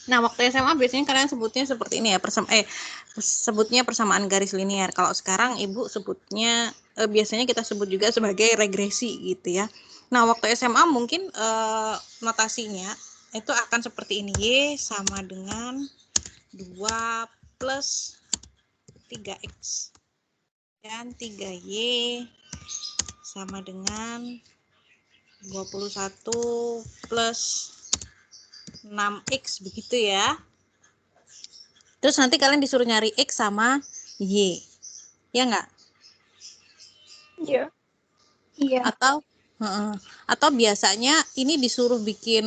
Nah, waktu SMA biasanya kalian sebutnya seperti ini ya, sebutnya persamaan garis linear. Kalau sekarang Ibu sebutnya biasanya kita sebut juga sebagai regresi gitu ya. Nah, waktu SMA mungkin notasinya itu akan seperti ini. Y sama dengan 2 plus 3X. Dan 3Y sama dengan 21 plus 6X begitu ya. Terus nanti kalian disuruh nyari X sama Y. Ya enggak? Iya. Iya. Atau biasanya ini disuruh bikin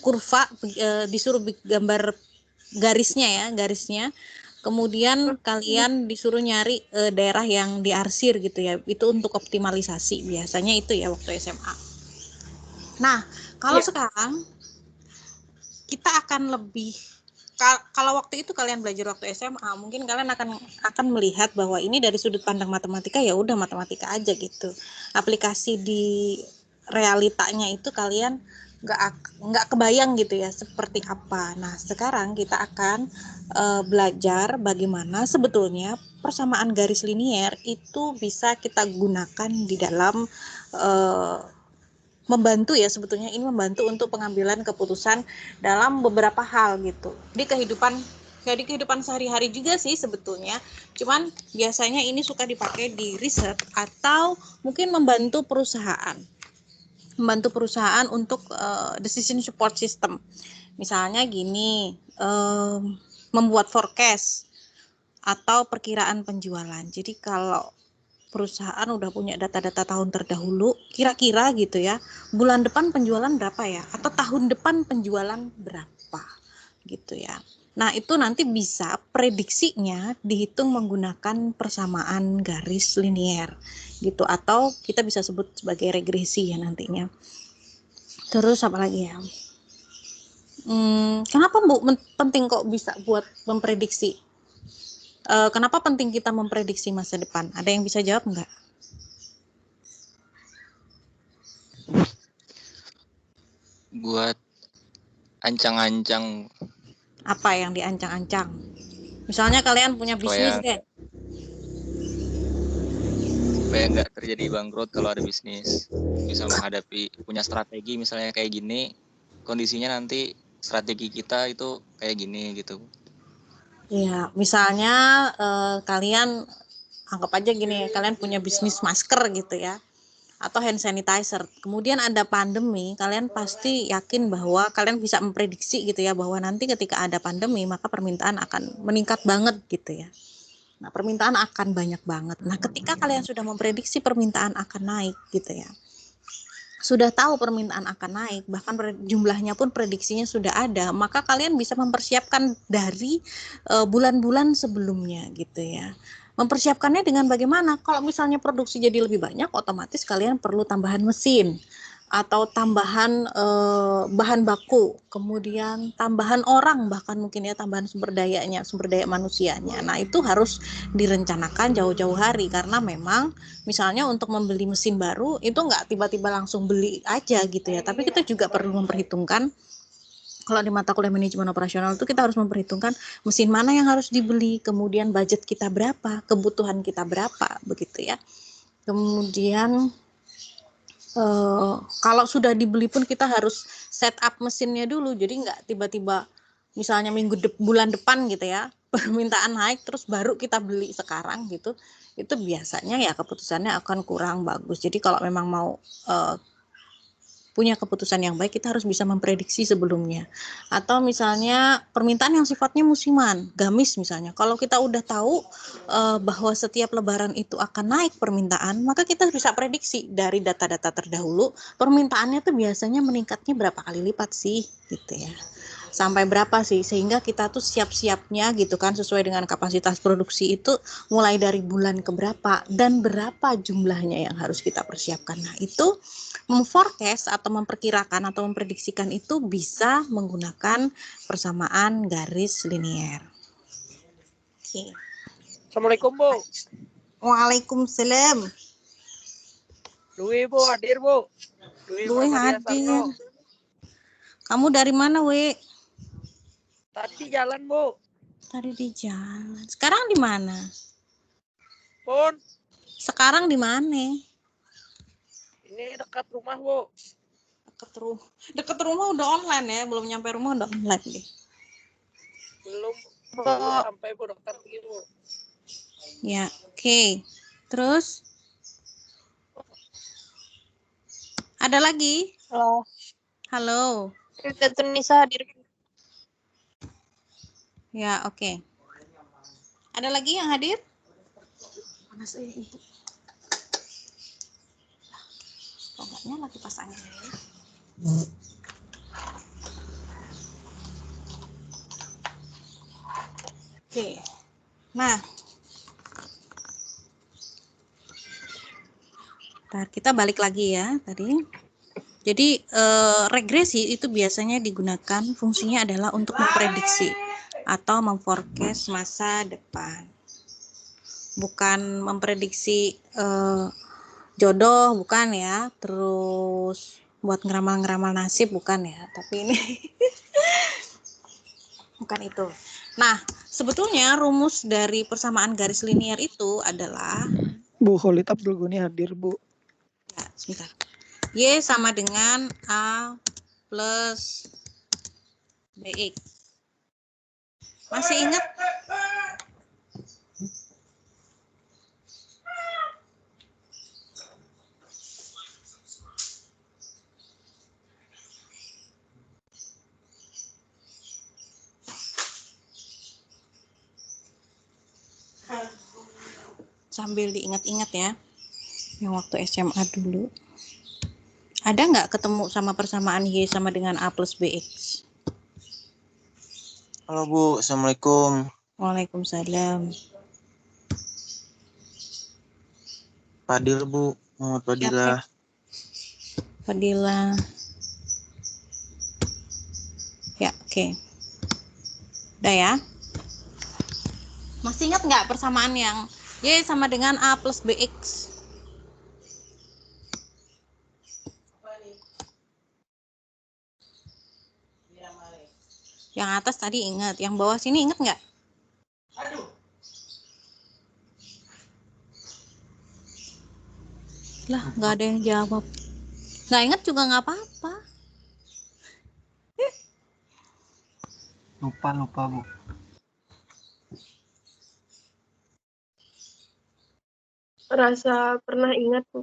kurva, disuruh gambar garisnya. Kemudian kalian disuruh nyari daerah yang diarsir gitu ya. Itu untuk optimalisasi biasanya itu ya waktu SMA. Nah, kalau sekarang kita akan lebih, kalau waktu itu kalian belajar waktu SMA, mungkin kalian akan melihat bahwa ini dari sudut pandang matematika, ya udah matematika aja gitu. Aplikasi di realitanya itu kalian nggak kebayang gitu ya seperti apa. Nah, sekarang kita akan belajar bagaimana sebetulnya persamaan garis linier itu bisa kita gunakan di dalam membantu ya, sebetulnya ini membantu untuk pengambilan keputusan dalam beberapa hal gitu di kehidupan sehari-hari juga sih sebetulnya. Cuman biasanya ini suka dipakai di riset atau mungkin membantu perusahaan untuk decision support system. Misalnya gini, membuat forecast atau perkiraan penjualan. Jadi kalau perusahaan udah punya data-data tahun terdahulu, kira-kira gitu ya, bulan depan penjualan berapa ya, atau tahun depan penjualan berapa gitu ya. Nah, itu nanti bisa prediksinya dihitung menggunakan persamaan garis linier gitu, atau kita bisa sebut sebagai regresi ya nantinya. Terus apa lagi ya? Kenapa Bu penting kok bisa buat memprediksi? Kenapa penting kita memprediksi masa depan? Ada yang bisa jawab nggak? Buat ancang-ancang. Apa yang diancang-ancang? Misalnya kalian punya bisnis deh. Supaya nggak terjadi bangkrut kalau ada bisnis. Bisa menghadapi, punya strategi misalnya kayak gini, kondisinya nanti strategi kita itu kayak gini gitu. Ya, misalnya kalian anggap aja gini, kalian punya bisnis masker gitu ya, atau hand sanitizer. Kemudian ada pandemi, kalian pasti yakin bahwa kalian bisa memprediksi gitu ya, bahwa nanti ketika ada pandemi maka permintaan akan meningkat banget gitu ya. Nah, permintaan akan banyak banget. Nah, ketika kalian sudah memprediksi permintaan akan naik gitu ya, sudah tahu permintaan akan naik, bahkan jumlahnya pun prediksinya sudah ada, maka kalian bisa mempersiapkan dari bulan-bulan sebelumnya gitu ya. Mempersiapkannya dengan bagaimana? Kalau misalnya produksi jadi lebih banyak, otomatis kalian perlu tambahan mesin atau tambahan bahan baku, kemudian tambahan orang, bahkan mungkin ya tambahan sumber daya manusianya. Nah, itu harus direncanakan jauh-jauh hari, karena memang misalnya untuk membeli mesin baru itu nggak tiba-tiba langsung beli aja gitu ya, tapi kita juga perlu memperhitungkan. Kalau di mata kuliah manajemen operasional itu kita harus memperhitungkan mesin mana yang harus dibeli, kemudian budget kita berapa, kebutuhan kita berapa, begitu ya. Kemudian kalau sudah dibeli pun kita harus set up mesinnya dulu, jadi nggak tiba-tiba misalnya bulan depan gitu ya permintaan naik terus baru kita beli sekarang gitu, itu biasanya ya keputusannya akan kurang bagus. Jadi kalau memang mau punya keputusan yang baik, kita harus bisa memprediksi sebelumnya. Atau misalnya permintaan yang sifatnya musiman, gamis misalnya. Kalau kita udah tahu bahwa setiap lebaran itu akan naik permintaan, maka kita bisa prediksi dari data-data terdahulu, permintaannya tuh biasanya meningkatnya berapa kali lipat sih gitu ya. Sampai berapa sih, sehingga kita tuh siap-siapnya gitu kan, sesuai dengan kapasitas produksi itu mulai dari bulan ke berapa dan berapa jumlahnya yang harus kita persiapkan. Nah, itu memforecast atau memperkirakan atau memprediksikan itu bisa menggunakan persamaan garis linier. Oke. Assalamualaikum, Bu. Waalaikumsalam. Dwi, Bu, hadir, Bu. Dwi hadir. Kamu dari mana, We? Tadi jalan, Bu. Tadi di jalan. Sekarang di mana? Pun, Sekarang di mana? ini dekat rumah, Bu. Deket rumah udah online ya, belum nyampe rumah udah online deh. Belum Bu. sampai, Bu, dokter pergi, Bu. Ya, oke. Terus ada lagi? Halo. Halo. Dr. Nisa hadir. Ya, oke. Ada lagi yang hadir? Panas ibu. Kok nggak nyala kipas angin? Oke. Nah, ntar kita balik lagi ya tadi. Jadi regresi itu biasanya digunakan fungsinya adalah untuk memprediksi atau memforecast masa depan. Bukan memprediksi jodoh, bukan ya. Terus buat ngeramal-ngeramal nasib, bukan ya. Tapi ini bukan itu. Nah, sebetulnya rumus dari persamaan garis linier itu adalah Bu Khalid Abdul Ghani hadir, Bu. ya, sebentar. Y sama dengan A plus BX. Masih ingat? Sambil diingat-ingat ya, yang waktu SMA dulu. Ada nggak ketemu sama persamaan Y sama dengan A plus BX? Halo Bu, Assalamualaikum. Waalaikumsalam. Fadil Bu, Muhammad Fadilah. Fadila. Ya, oke. Udah ya. Masih ingat nggak persamaan yang Y sama dengan A plus BX? Yang atas tadi ingat, yang bawah sini ingat nggak? Lah, nggak ada yang jawab. Nggak ingat juga nggak apa-apa. Lupa Bu. Rasa pernah ingat, Bu.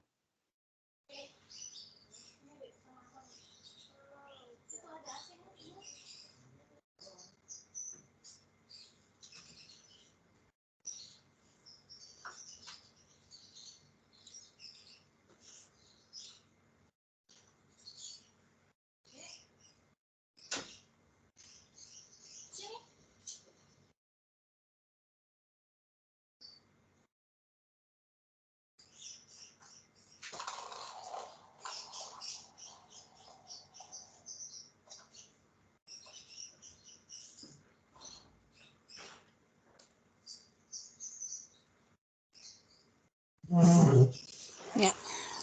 Ya.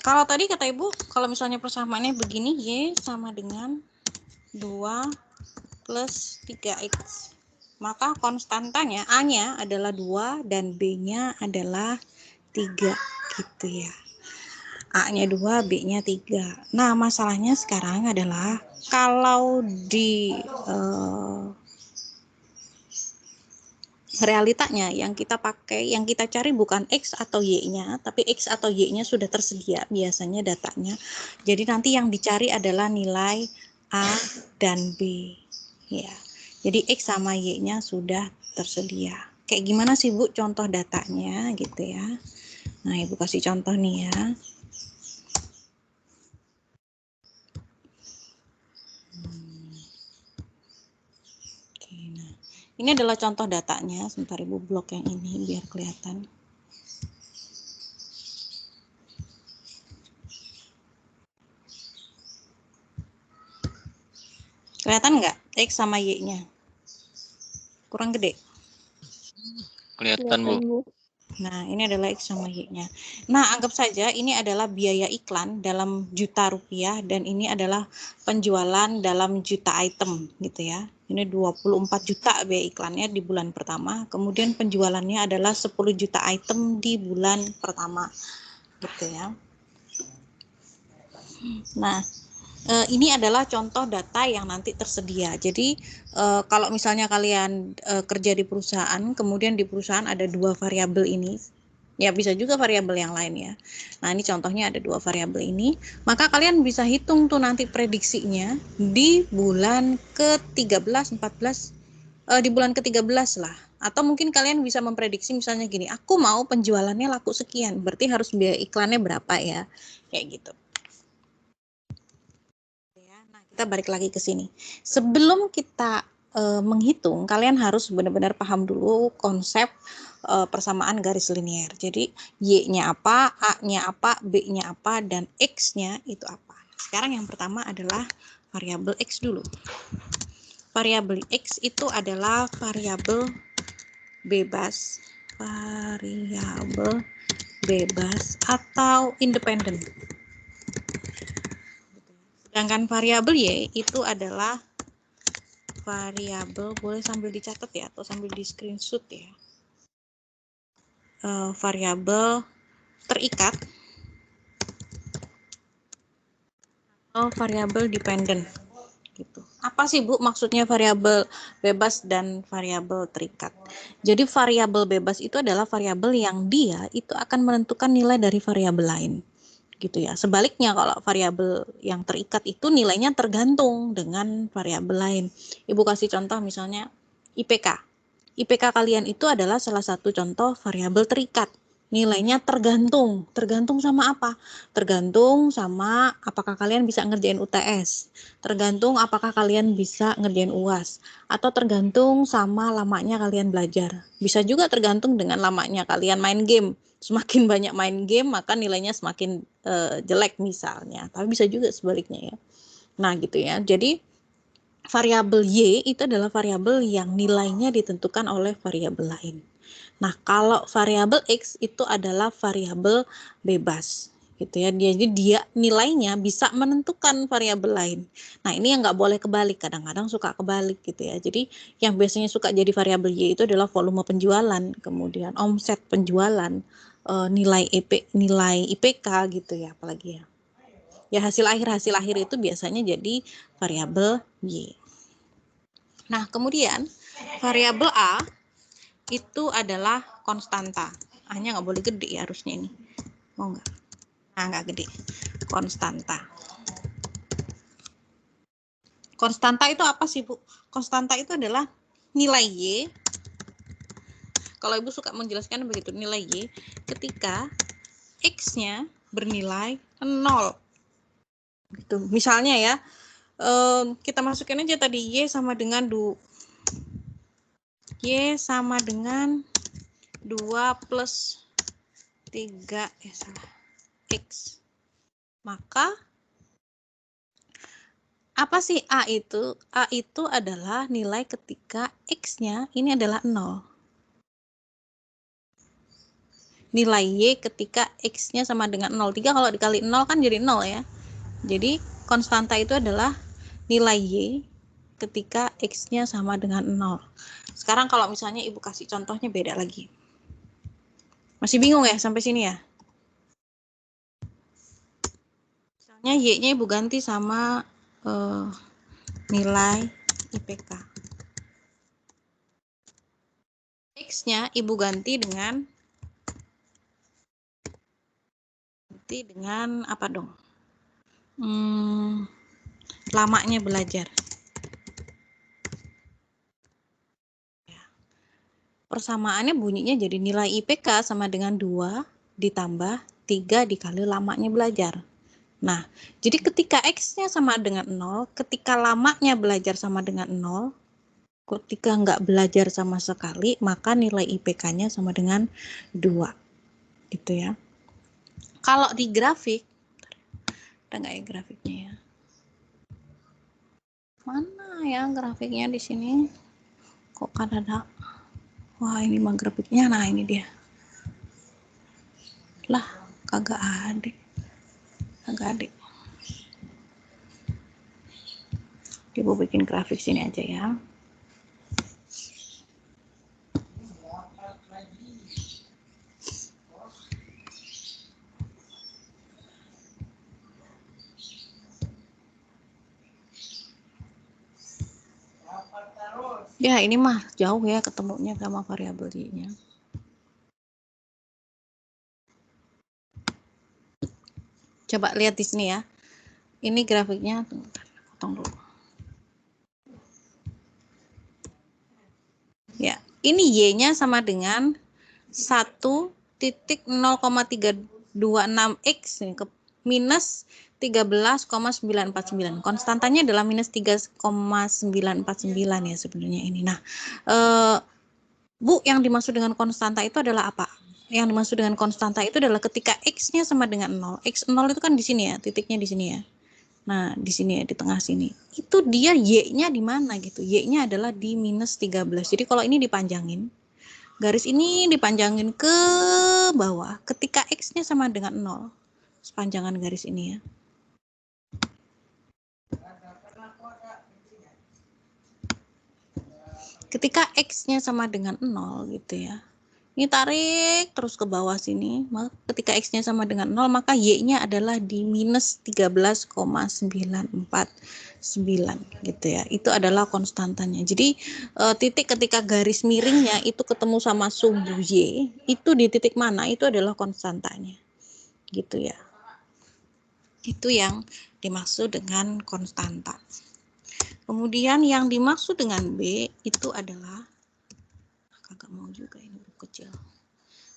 Kalau tadi kata Ibu, kalau misalnya persamaannya begini, Y sama dengan 2 plus 3X. Maka konstantanya A-nya adalah 2 dan B-nya adalah 3 gitu ya. A-nya 2, B-nya 3. Nah, masalahnya sekarang adalah kalau di realitanya yang kita pakai, yang kita cari bukan X atau Y-nya, tapi X atau Y-nya sudah tersedia biasanya datanya. Jadi nanti yang dicari adalah nilai A dan B. Ya. Jadi X sama Y-nya sudah tersedia. Kayak gimana sih Bu contoh datanya gitu ya. Nah, Ibu kasih contoh nih ya. Oke, nah. Ini adalah contoh datanya. Sebentar Ibu blok yang ini biar kelihatan. Kelihatan nggak X sama Y-nya? Kurang gede. Kelihatan Bu. Nah, ini adalah X sama Y-nya. Nah, anggap saja ini adalah biaya iklan dalam juta rupiah dan ini adalah penjualan dalam juta item gitu ya. Ini 24 juta biaya iklannya di bulan pertama, kemudian penjualannya adalah 10 juta item di bulan pertama gitu ya. Nah, ini adalah contoh data yang nanti tersedia. Jadi kalau misalnya kalian kerja di perusahaan, kemudian di perusahaan ada dua variabel ini, ya bisa juga variabel yang lain ya. Nah ini contohnya ada dua variabel ini, maka kalian bisa hitung tuh nanti prediksinya di bulan ke-13, 14, di bulan ke-13 lah. Atau mungkin kalian bisa memprediksi misalnya gini, aku mau penjualannya laku sekian, berarti harus biaya iklannya berapa ya, kayak gitu. Nah, kita balik lagi ke sini. Sebelum kita menghitung, kalian harus benar-benar paham dulu konsep persamaan garis linier. Jadi, Y-nya apa, A-nya apa, B-nya apa, dan X-nya itu apa. Sekarang yang pertama adalah variabel X dulu. Variabel X itu adalah variabel bebas. Variabel bebas atau independen. Sedangkan variabel Y itu adalah variabel, boleh sambil dicatat ya atau sambil di screenshot ya. Variabel terikat atau variabel dependen gitu. Apa sih Bu maksudnya variabel bebas dan variabel terikat? Jadi variabel bebas itu adalah variabel yang dia itu akan menentukan nilai dari variabel lain. Gitu ya. Sebaliknya kalau variabel yang terikat itu nilainya tergantung dengan variabel lain. Ibu kasih contoh misalnya IPK. IPK kalian itu adalah salah satu contoh variabel terikat. Nilainya tergantung. Tergantung sama apa? Tergantung sama apakah kalian bisa ngerjain UTS. Tergantung apakah kalian bisa ngerjain UAS. Atau tergantung sama lamanya kalian belajar. Bisa juga tergantung dengan lamanya kalian main game. Semakin banyak main game, maka nilainya semakin jelek misalnya. Tapi bisa juga sebaliknya ya. Nah gitu ya. Jadi variabel Y itu adalah variabel yang nilainya ditentukan oleh variabel lain. Nah, kalau variabel X itu adalah variabel bebas gitu ya. Jadi dia nilainya bisa menentukan variabel lain. Nah, ini yang nggak boleh kebalik. Kadang-kadang suka kebalik gitu ya. Jadi yang biasanya suka jadi variabel Y itu adalah volume penjualan, kemudian omset penjualan, nilai IPK gitu ya, apalagi ya. Ya hasil akhir itu biasanya jadi variabel Y. Nah, kemudian variabel A itu adalah konstanta. A-nya nggak boleh gede ya harusnya ini. Mau nggak? Nah, nggak gede. Konstanta. Konstanta itu apa sih, Bu? Konstanta itu adalah nilai Y. Kalau Ibu suka menjelaskan begitu, nilai Y ketika X-nya bernilai 0. Gitu. Misalnya ya, kita masukin aja tadi Y sama dengan Y sama dengan 2 plus 3 X. Maka apa sih A itu? A itu adalah nilai ketika X-nya ini adalah 0. Nilai Y ketika X-nya sama dengan 0. 3 kalau dikali 0 kan jadi 0 ya. Jadi konstanta itu adalah nilai Y ketika X-nya sama dengan 0. Sekarang kalau misalnya Ibu kasih contohnya beda lagi. Masih bingung ya sampai sini ya? Misalnya Y-nya Ibu ganti sama nilai IPK. X-nya Ibu ganti dengan apa dong? Lamanya belajar. Persamaannya bunyinya jadi nilai IPK sama dengan 2 ditambah 3 dikali lamanya belajar. Nah, jadi ketika X-nya sama dengan 0, ketika lamanya belajar sama dengan 0, ketika nggak belajar sama sekali, maka nilai IPK-nya sama dengan 2. Gitu ya. Kalau di grafik, ada nggak ya grafiknya ya? Mana ya grafiknya di sini? Kok kan ada? Wah, ini mah grafiknya. Nah, ini dia. Lah, kagak ada. Kagak ada. Ibu bikin grafik sini aja ya. Ya, ini mah jauh ya ketemunya sama variabel Y-nya. Coba lihat di sini ya. Ini grafiknya, potong dulu. Ya, ini Y-nya sama dengan 1.0,326X minus 13,949. Konstantanya adalah minus 3,949 ya sebenarnya ini. Nah, Bu, yang dimaksud dengan konstanta itu adalah apa? Yang dimaksud dengan konstanta itu adalah ketika X-nya sama dengan 0. X0 itu kan di sini ya, titiknya di sini ya. Nah, di sini ya, di tengah sini. Itu dia Y-nya di mana gitu. Y-nya adalah di minus 13. Jadi kalau ini dipanjangin, garis ini dipanjangin ke bawah ketika X-nya sama dengan 0. Sepanjangan garis ini ya. Ketika X-nya sama dengan 0 gitu ya. Ini tarik terus ke bawah sini. Maka ketika X-nya sama dengan 0, maka Y-nya adalah di minus 13,949 gitu ya. Itu adalah konstantanya. Jadi titik ketika garis miringnya itu ketemu sama sumbu Y, itu di titik mana? Itu adalah konstantanya. Gitu ya. Itu yang dimaksud dengan konstanta. Kemudian yang dimaksud dengan B itu adalah, kagak mau juga ini kecil.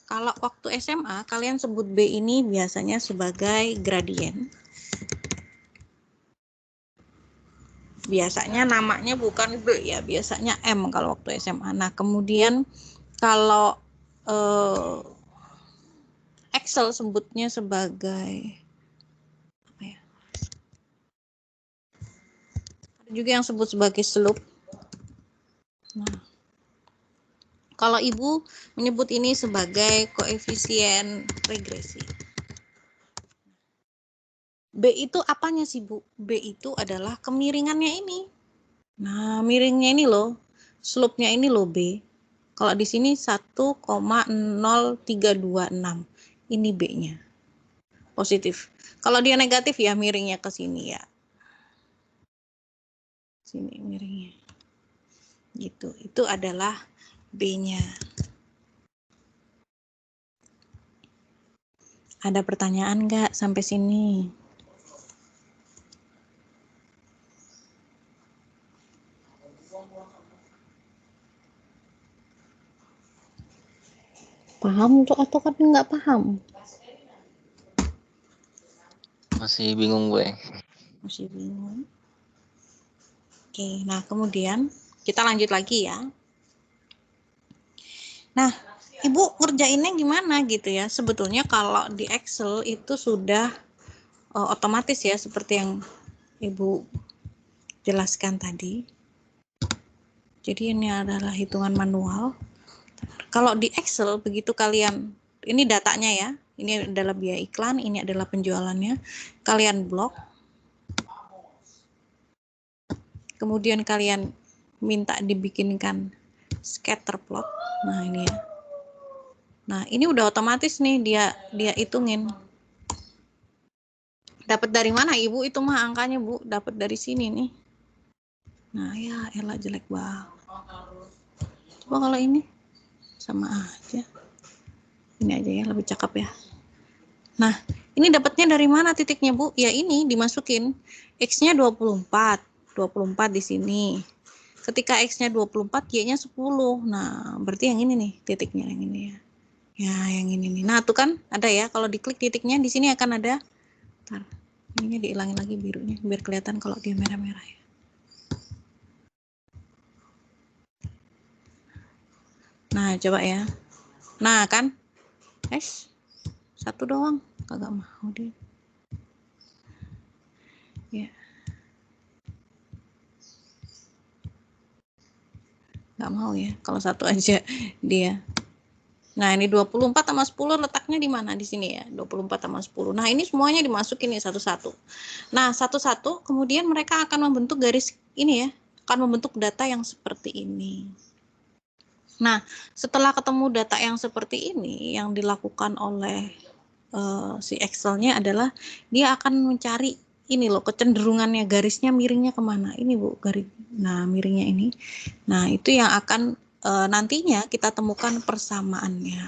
Kalau waktu SMA kalian sebut B ini biasanya sebagai gradien. Biasanya namanya bukan B ya, biasanya M kalau waktu SMA. Nah, kemudian kalau Excel sebutnya sebagai apa ya? Ada juga yang sebut sebagai slope. Nah, kalau Ibu menyebut ini sebagai koefisien regresi. B itu apanya sih, Bu? B itu adalah kemiringannya ini. Nah, miringnya ini loh. Slope-nya ini loh B. Kalau di sini 1,0326. Ini B-nya. Positif. Kalau dia negatif ya miringnya ke sini ya. Sini miringnya. Gitu. Itu adalah B-nya. Ada pertanyaan nggak sampai sini? Paham tuh atau kan nggak paham? Masih bingung gue. Masih bingung. Oke, nah kemudian kita lanjut lagi ya. Nah, Ibu ngerjainnya gimana gitu ya? Sebetulnya kalau di Excel itu sudah otomatis ya, seperti yang Ibu jelaskan tadi. Jadi ini adalah hitungan manual. Kalau di Excel begitu kalian, ini datanya ya, ini adalah biaya iklan, ini adalah penjualannya, kalian blok, kemudian kalian minta dibikinkan scatter plot. Nah ini ya, nah ini udah otomatis nih dia hitungin. Dapat dari mana Ibu? Itu mah angkanya Bu, dapat dari sini nih. Nah ya elah jelek banget. Coba kalau ini sama aja. Ini aja ya, lebih cakep ya. Nah, ini dapatnya dari mana titiknya, Bu? Ya ini dimasukin. X-nya 24. 24 di sini. Ketika X-nya 24, Y-nya 10. Nah, berarti yang ini nih, titiknya yang ini ya. Ya, yang ini nih. Nah, tuh kan ada ya. Kalau diklik titiknya, di sini akan ada. Ntar, ininya dihilangin lagi birunya. Biar kelihatan kalau dia merah-merah ya. Nah, coba ya. Nah, kan? Satu doang. Kagak mau dia. Ya. Nggak mau ya. Kalau satu aja dia. Nah, ini 24 sama 10 letaknya di mana? Di sini ya, 24 sama 10. Nah, ini semuanya dimasukin nih satu-satu. Nah, satu-satu kemudian mereka akan membentuk garis ini ya, akan membentuk data yang seperti ini. Nah, setelah ketemu data yang seperti ini, yang dilakukan oleh si Excel-nya adalah dia akan mencari ini loh, kecenderungannya, garisnya miringnya kemana. Ini Bu, garis. Nah, miringnya ini. Nah, itu yang akan nantinya kita temukan persamaannya.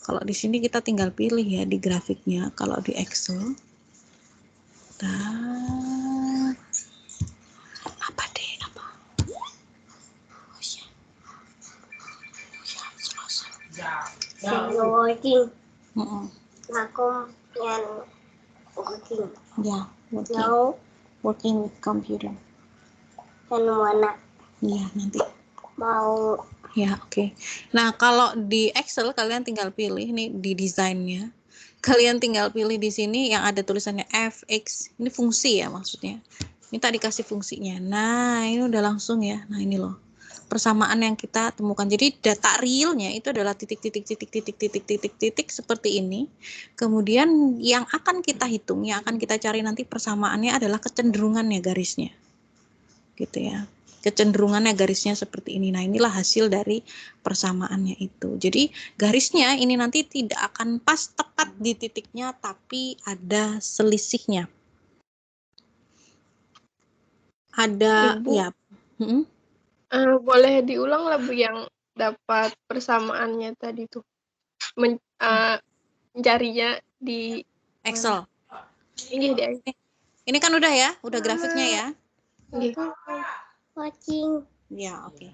Kalau di sini kita tinggal pilih ya di grafiknya. Kalau di Excel, apa deh, apa? Oh ya, working. Mm-mm. Aku yang working. Ya, working, Now working with computer. dan mana Iya, nanti. mau Ya, oke. Nah, kalau di Excel kalian tinggal pilih nih di desainnya. Kalian tinggal pilih di sini yang ada tulisannya fx. Ini fungsi ya maksudnya. Ini tadi dikasih fungsinya. Nah, ini udah langsung ya. Nah, ini loh. Persamaan yang kita temukan. Jadi data realnya itu adalah titik seperti ini. Kemudian yang akan kita hitung, yang akan kita cari nanti persamaannya adalah kecenderungannya garisnya. Gitu ya. Kecenderungannya garisnya seperti ini. Nah, inilah hasil dari persamaannya itu. Jadi garisnya ini nanti tidak akan pas tepat di titiknya, tapi ada selisihnya. Ada Ibu, ya. boleh diulang lah Bu yang dapat persamaannya tadi tuh. Mencarinya di Excel. ini deh. Ini kan udah ya, udah grafiknya ya. Nggih. watching. Ya, oke.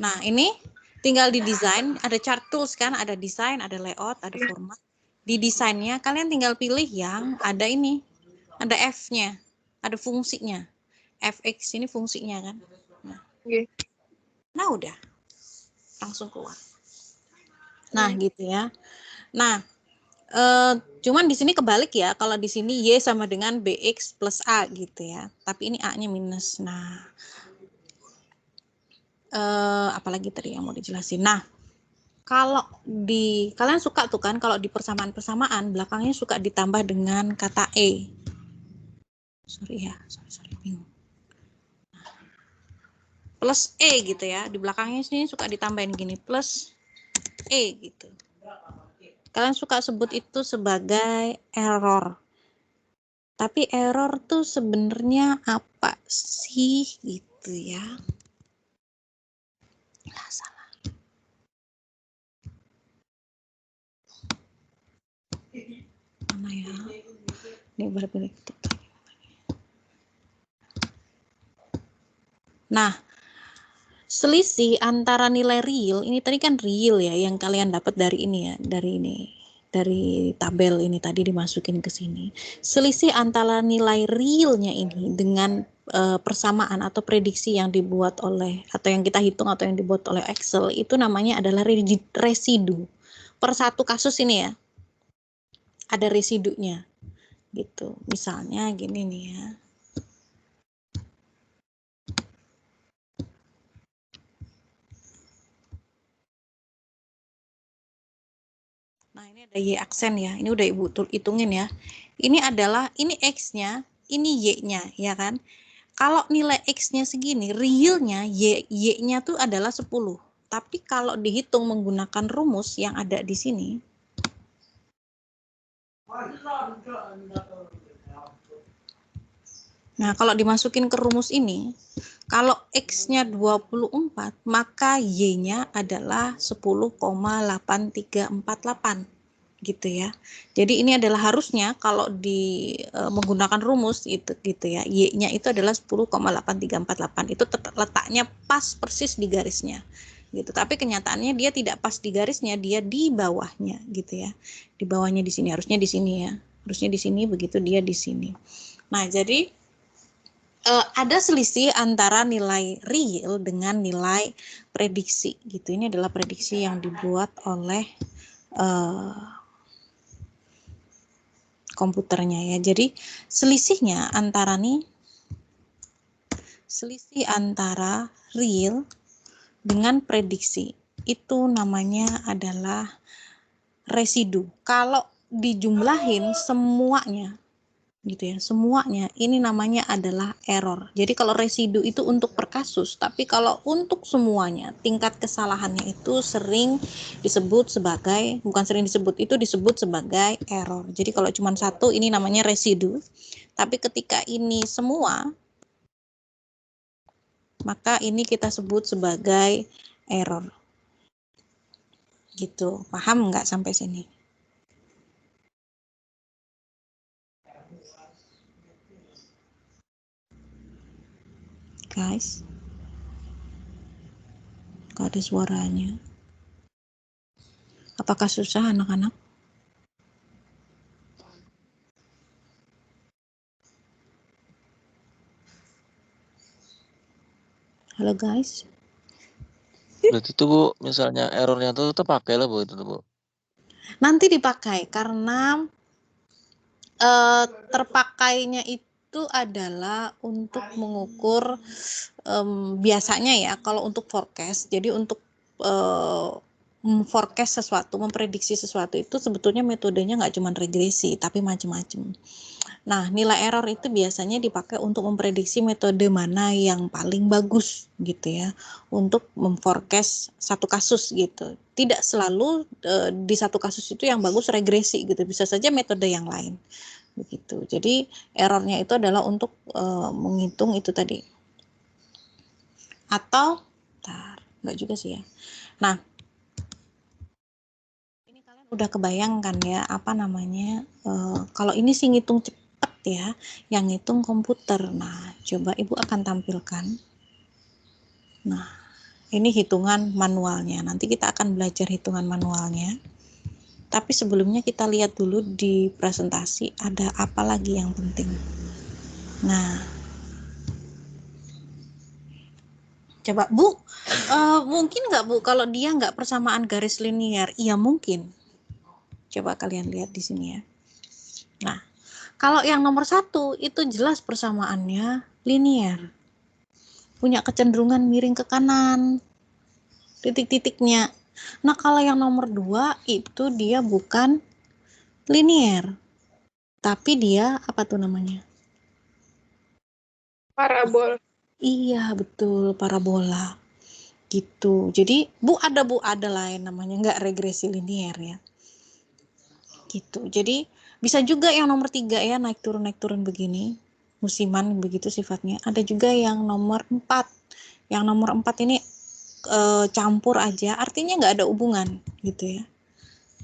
Nah, ini tinggal di desain, ada chart tools kan, ada desain, ada layout, ada format. Di desainnya kalian tinggal pilih yang ada ini, ada F-nya, ada fungsinya. Fx ini fungsinya kan. Nah, Nggih. nah udah, langsung keluar. Nah, gitu ya. Nah, cuman di sini kebalik ya, kalau di sini Y sama dengan BX plus A gitu ya, tapi ini A-nya minus. Nah, apalagi tadi yang mau dijelasin. Nah, kalau di kalian suka tuh kan, kalau di persamaan-persamaan belakangnya suka ditambah dengan kata E. Sorry ya, sorry bingung. Plus E gitu ya, di belakangnya sini suka ditambahin gini, plus E gitu. Kalian suka sebut itu sebagai error. Tapi error tuh sebenarnya apa sih gitu ya? Nah, salah. Mana ya? Ini berbeda. Nah, selisih antara nilai real, ini tadi kan real ya, yang kalian dapat dari ini ya, dari tabel ini tadi dimasukin ke sini. Selisih antara nilai realnya ini dengan persamaan atau prediksi yang dibuat oleh, atau yang kita hitung atau yang dibuat oleh Excel, itu namanya adalah residu. Per satu kasus ini ya, ada residunya gitu. Misalnya gini nih ya. Nah, ini ada Y aksen ya. Ini udah Ibu hitungin ya. Ini adalah, ini X-nya, ini Y-nya, ya kan? Kalau nilai X-nya segini, realnya Y-nya tuh adalah 10. Tapi kalau dihitung menggunakan rumus yang ada di sini, nah kalau dimasukin ke rumus ini, kalau X-nya 24, maka Y-nya adalah 10,8348. Gitu ya. Jadi ini adalah harusnya kalau di menggunakan rumus itu gitu ya. Y-nya itu adalah 10,8348. Itu letaknya pas persis di garisnya. Gitu. Tapi kenyataannya dia tidak pas di garisnya, dia di bawahnya gitu ya. Di bawahnya di sini, harusnya di sini ya. Harusnya di sini, begitu dia di sini. Nah, jadi ada selisih antara nilai real dengan nilai prediksi gitu. Ini adalah prediksi yang dibuat oleh komputernya ya. Jadi selisihnya antara selisih antara real dengan prediksi. itu namanya adalah residu. Kalau dijumlahin semuanya gitu ya, semuanya ini namanya adalah error. Jadi kalau residu itu untuk per kasus, tapi kalau untuk semuanya tingkat kesalahannya itu sering disebut sebagai, bukan sering disebut, itu disebut sebagai error. Jadi kalau cuma satu ini namanya residu, tapi ketika ini semua maka ini kita sebut sebagai error. Gitu, paham nggak sampai sini? Guys, gak ada suaranya. Apakah susah anak-anak? Halo guys. Berarti itu Bu, misalnya errornya tuh terpakai lah Bu itu tuh Bu. Nanti dipakai karena terpakainya itu adalah untuk mengukur biasanya ya kalau untuk forecast. Jadi untuk forecast sesuatu, memprediksi sesuatu itu sebetulnya metodenya nggak cuma regresi tapi macam-macam. Nah, nilai error itu biasanya dipakai untuk memprediksi metode mana yang paling bagus gitu ya untuk memforecast satu kasus gitu. Tidak selalu di satu kasus itu yang bagus regresi gitu, bisa saja metode yang lain begitu. Jadi errornya itu adalah untuk menghitung itu tadi. Atau enggak juga sih ya. Nah, ini kalian udah kebayangkan ya apa namanya kalau ini sih ngitung cepat ya, yang ngitung komputer. Nah, coba Ibu akan tampilkan. Nah, ini hitungan manualnya. Nanti kita akan belajar hitungan manualnya. Tapi sebelumnya kita lihat dulu di presentasi ada apa lagi yang penting. Nah, coba Bu, mungkin nggak Bu kalau dia nggak persamaan garis linier? Iya mungkin. Coba kalian lihat di sini ya. Nah, kalau yang nomor 1 itu jelas persamaannya linier. Punya kecenderungan miring ke kanan. Titik-titiknya. Nah, kalau yang nomor 2 itu dia bukan linier. Tapi dia apa tuh namanya? Parabol. Iya, betul, parabola. Gitu. Jadi, Bu ada lain namanya, nggak regresi linier ya. Gitu. Jadi, bisa juga yang nomor 3 ya, naik turun begini. Musiman begitu sifatnya. Ada juga yang nomor 4. Yang nomor 4 ini campur aja, artinya nggak ada hubungan gitu ya.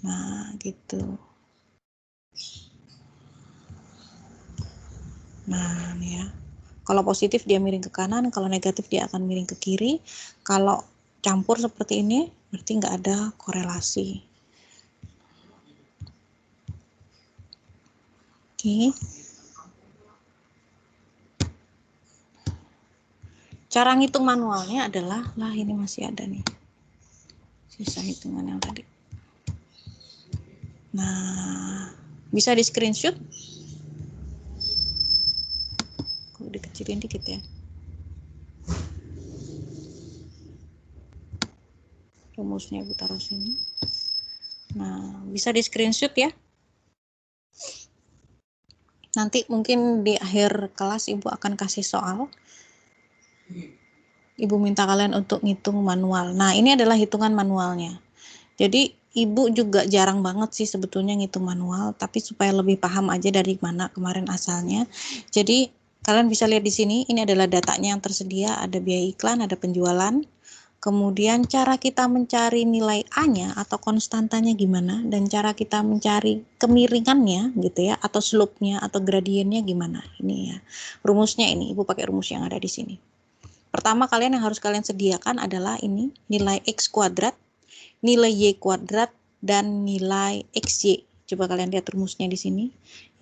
Nah, gitu. Nah, nih ya. Kalau positif dia miring ke kanan, kalau negatif dia akan miring ke kiri. Kalau campur seperti ini, berarti nggak ada korelasi. Oke. Cara ngitung manualnya adalah, lah ini masih ada nih. Sisa hitungan yang tadi. Nah, bisa di screenshot. Kok dikecilin dikit ya. Rumusnya Ibu taruh sini. Nah, bisa di screenshot ya. Nanti mungkin di akhir kelas Ibu akan kasih soal. Ibu minta kalian untuk ngitung manual. Nah, ini adalah hitungan manualnya. Jadi, Ibu juga jarang banget sih sebetulnya ngitung manual, tapi supaya lebih paham aja dari mana kemarin asalnya. Jadi, kalian bisa lihat di sini, ini adalah datanya yang tersedia, ada biaya iklan, ada penjualan. Kemudian cara kita mencari nilai A-nya atau konstantanya gimana, dan cara kita mencari kemiringannya gitu ya, atau slope-nya atau gradiennya gimana. Ini ya. Rumusnya ini, Ibu pakai rumus yang ada di sini. Pertama kalian yang harus kalian sediakan adalah ini, nilai X kuadrat, nilai Y kuadrat, dan nilai XY. Coba kalian lihat rumusnya di sini.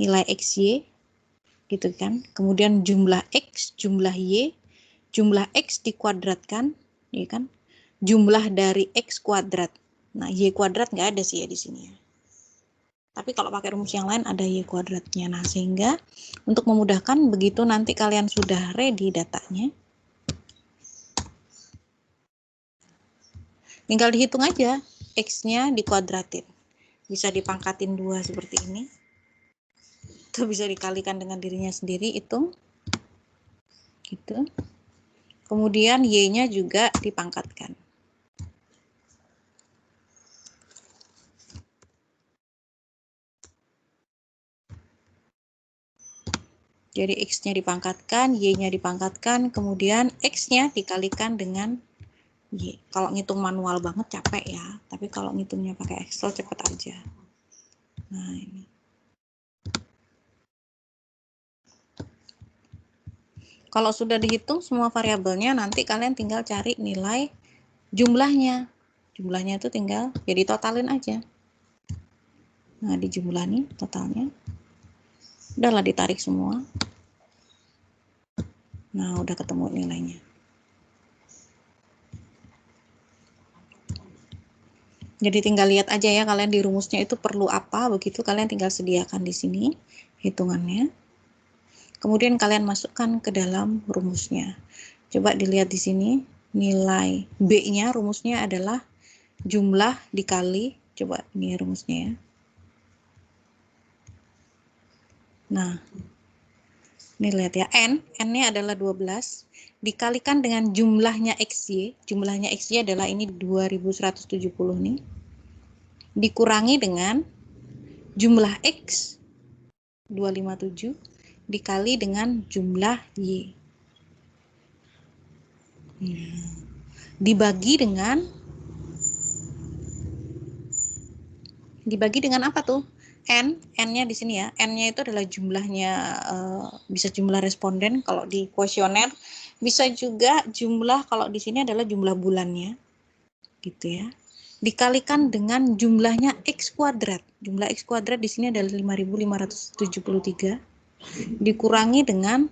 Nilai XY, gitu kan. Kemudian jumlah X, jumlah Y, jumlah X dikuadratkan, ya kan, jumlah dari X kuadrat. Nah, Y kuadrat nggak ada sih ya di sini ya. Tapi kalau pakai rumus yang lain ada Y kuadratnya. Nah, sehingga untuk memudahkan begitu nanti kalian sudah ready datanya, Tinggal dihitung aja, X-nya dikuadratin. Bisa dipangkatin 2 seperti ini. Itu bisa dikalikan dengan dirinya sendiri, hitung. Gitu. Kemudian Y-nya juga dipangkatkan. Jadi X-nya dipangkatkan, Y-nya dipangkatkan, kemudian X-nya dikalikan dengan Y. Kalau ngitung manual banget capek ya, tapi kalau ngitungnya pakai Excel cepet aja. Nah, ini. Kalau sudah dihitung semua variabelnya, nanti kalian tinggal cari nilai jumlahnya. Jumlahnya itu tinggal jadi totalin aja. Nah, dijumlah nih totalnya. Udahlah ditarik semua. Nah, udah ketemu nilainya. Jadi tinggal lihat aja ya kalian di rumusnya itu perlu apa, begitu kalian tinggal sediakan di sini hitungannya. Kemudian kalian masukkan ke dalam rumusnya. Coba dilihat di sini, nilai B-nya rumusnya adalah jumlah dikali, coba ini rumusnya ya. Nah, ini lihat ya, N-nya adalah 12, dikalikan dengan jumlahnya XY, jumlahnya XY adalah ini 2170 nih, dikurangi dengan jumlah X, 257, dikali dengan jumlah Y. Dibagi dengan apa tuh? N-nya di sini ya. N-nya itu adalah jumlahnya, bisa jumlah responden kalau di kuesioner, bisa juga jumlah kalau di sini adalah jumlah bulannya. Gitu ya. Dikalikan dengan jumlahnya X kuadrat. Jumlah X kuadrat di sini adalah 5573. Dikurangi dengan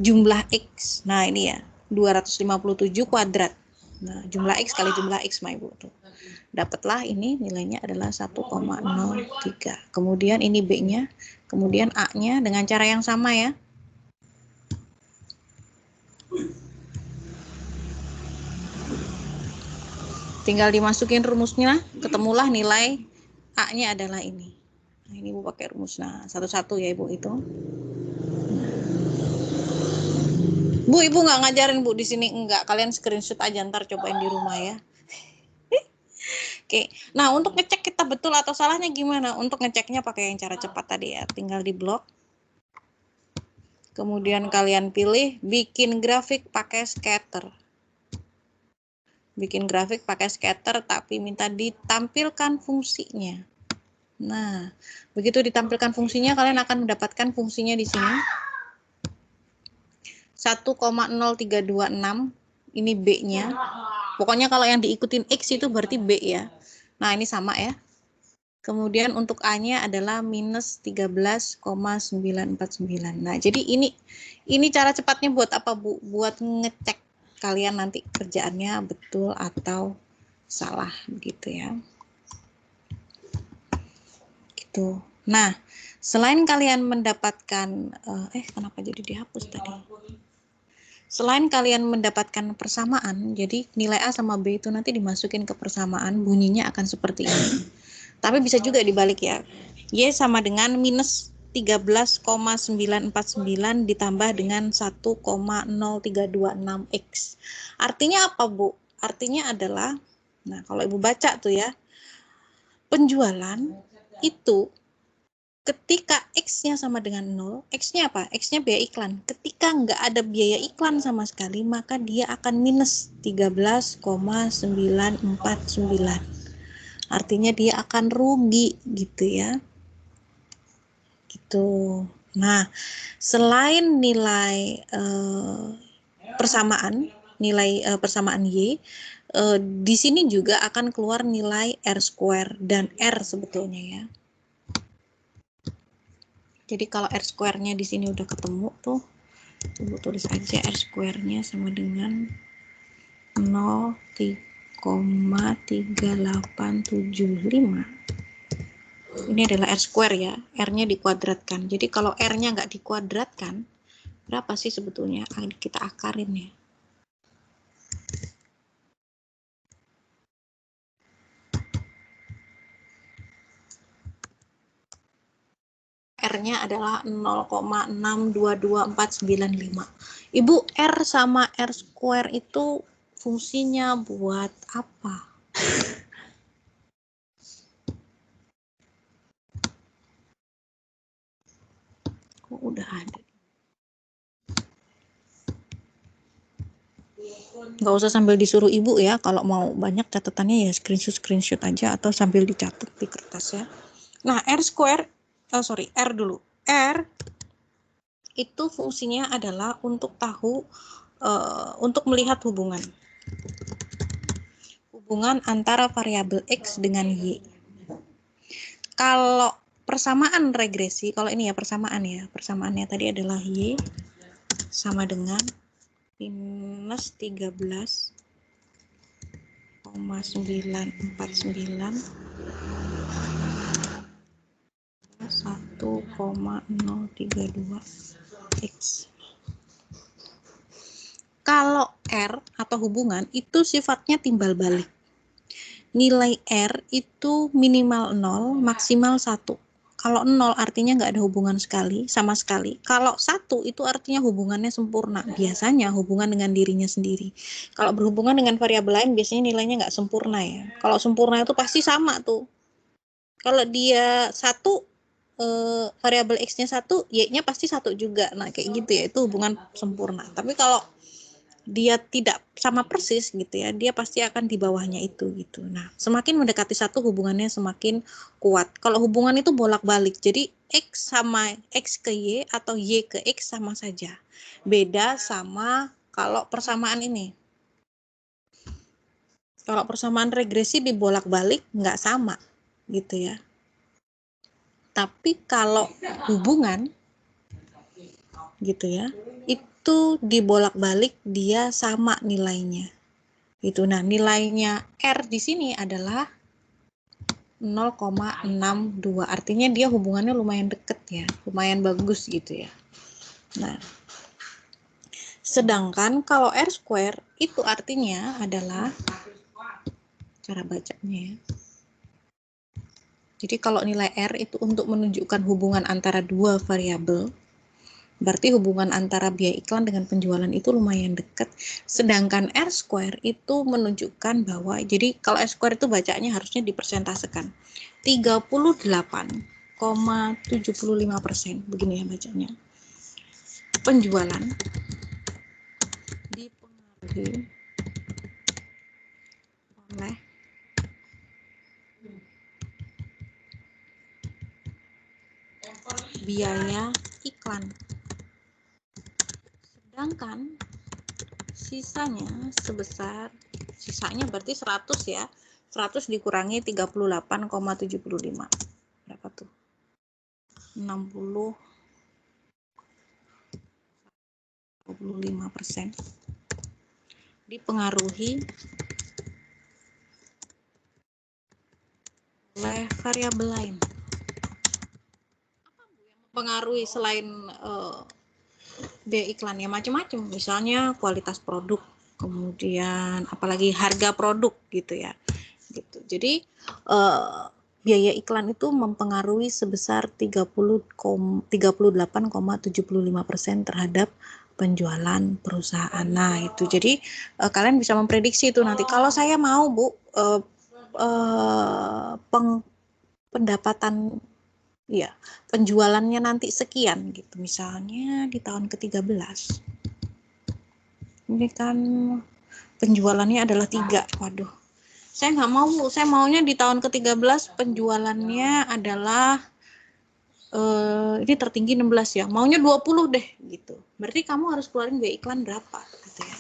jumlah X. Nah, ini ya, 257 kuadrat. Nah, jumlah X kali jumlah X, Ma Ibu tuh. Dapatlah ini nilainya adalah 1,03. Kemudian ini B-nya, kemudian A-nya dengan cara yang sama ya. Tinggal dimasukin rumusnya, ketemulah nilai A-nya adalah ini. Nah, ini Ibu pakai rumus. Nah, satu-satu ya Ibu itu. Bu, Ibu nggak ngajarin Bu di sini, enggak. Kalian screenshot aja, ntar cobain di rumah ya. Oke. Nah, untuk ngecek kita betul atau salahnya gimana? Untuk ngeceknya pakai yang cara cepat tadi ya. Tinggal di blok. Kemudian kalian pilih bikin grafik pakai scatter. Bikin grafik pakai scatter tapi minta ditampilkan fungsinya. Nah, begitu ditampilkan fungsinya, kalian akan mendapatkan fungsinya di sini. 1,0326, ini B-nya. Pokoknya kalau yang diikutin X itu berarti B ya. Nah, ini sama ya. Kemudian untuk A-nya adalah minus 13,949. Nah, jadi ini cara cepatnya buat apa, Bu? Buat ngecek kalian nanti kerjaannya betul atau salah, begitu ya. Gitu. Nah, selain kalian mendapatkan, kenapa jadi dihapus tadi? Selain kalian mendapatkan persamaan, jadi nilai A sama B itu nanti dimasukin ke persamaan, bunyinya akan seperti ini. Tapi bisa juga dibalik ya. Y sama dengan minus 13,949 ditambah dengan 1,0326X. Artinya apa, Bu? Artinya adalah, nah kalau Ibu baca tuh ya, penjualan itu ketika X-nya sama dengan 0, X-nya apa? X-nya biaya iklan. Ketika nggak ada biaya iklan sama sekali, maka dia akan minus 13,949. Artinya dia akan rugi gitu ya. Gitu. Nah, selain nilai persamaan, nilai persamaan Y, di sini juga akan keluar nilai R² dan R sebetulnya ya. Jadi kalau R²-nya di sini udah ketemu tuh, Ibu tulis aja R²-nya sama dengan 0,3875. Ini adalah R² ya, R-nya dikuadratkan. Jadi kalau R-nya nggak dikuadratkan, berapa sih sebetulnya? Kita akarin ya. R-nya adalah 0,622495. Ibu, R sama R square itu fungsinya buat apa? Kok udah ada? Nggak usah sambil disuruh ibu ya, kalau mau banyak catatannya ya screenshot aja atau sambil dicatat di kertas ya. Nah, R square, R dulu. R itu fungsinya adalah untuk tahu, untuk melihat hubungan antara variabel X dengan Y. Kalau persamaan regresi, kalau ini ya persamaannya tadi adalah Y sama dengan minus 13,949 1,032 X. Kalau R atau hubungan itu sifatnya timbal balik. Nilai R itu minimal 0, maksimal 1. Kalau 0 artinya nggak ada hubungan sama sekali. Kalau 1 itu artinya hubungannya sempurna. Biasanya hubungan dengan dirinya sendiri. Kalau berhubungan dengan variabel lain biasanya nilainya nggak sempurna ya. Kalau sempurna itu pasti sama tuh. Kalau dia 1, variabel X-nya 1, Y-nya pasti 1 juga. Nah kayak gitu ya, itu hubungan sempurna. Tapi kalau dia tidak sama persis gitu ya, dia pasti akan di bawahnya itu gitu. Nah, semakin mendekati 1 hubungannya semakin kuat. Kalau hubungan itu bolak-balik, jadi X sama X ke Y atau Y ke X sama saja. Beda sama kalau persamaan ini. Kalau persamaan regresi dibolak-balik nggak sama gitu ya. Tapi kalau hubungan gitu ya, itu dibolak-balik dia sama nilainya. Gitu. Nah, nilainya R di sini adalah 0,62. Artinya dia hubungannya lumayan deket ya, lumayan bagus gitu ya. Nah, sedangkan kalau R square itu artinya adalah cara bacanya ya. Jadi kalau nilai R itu untuk menunjukkan hubungan antara dua variabel, berarti hubungan antara biaya iklan dengan penjualan itu lumayan dekat. Sedangkan R square itu menunjukkan bahwa, jadi kalau R square itu bacanya harusnya dipersentasekan. 38,75%, begini ya bacanya. Penjualan dipengaruhi oleh biaya iklan. Sedangkan sisanya berarti 100 ya. 100 dikurangi 38,75. Berapa tuh? 25% dipengaruhi oleh variabel lain. Apa yang mempengaruhi selain biaya iklan ya? Macam-macam, misalnya kualitas produk, kemudian apalagi harga produk gitu ya. Gitu. Jadi biaya iklan itu mempengaruhi sebesar 38,75% terhadap penjualan perusahaan. Nah, itu jadi kalian bisa memprediksi itu nanti. Kalau saya mau, Bu, pendapatan ya, penjualannya nanti sekian gitu. Misalnya di tahun ke-13. Ini kan penjualannya adalah 3. Waduh. Saya nggak mau, saya maunya di tahun ke-13 penjualannya adalah ini tertinggi 16 ya, maunya 20 deh gitu. Berarti kamu harus keluarin biaya iklan berapa gitu ya.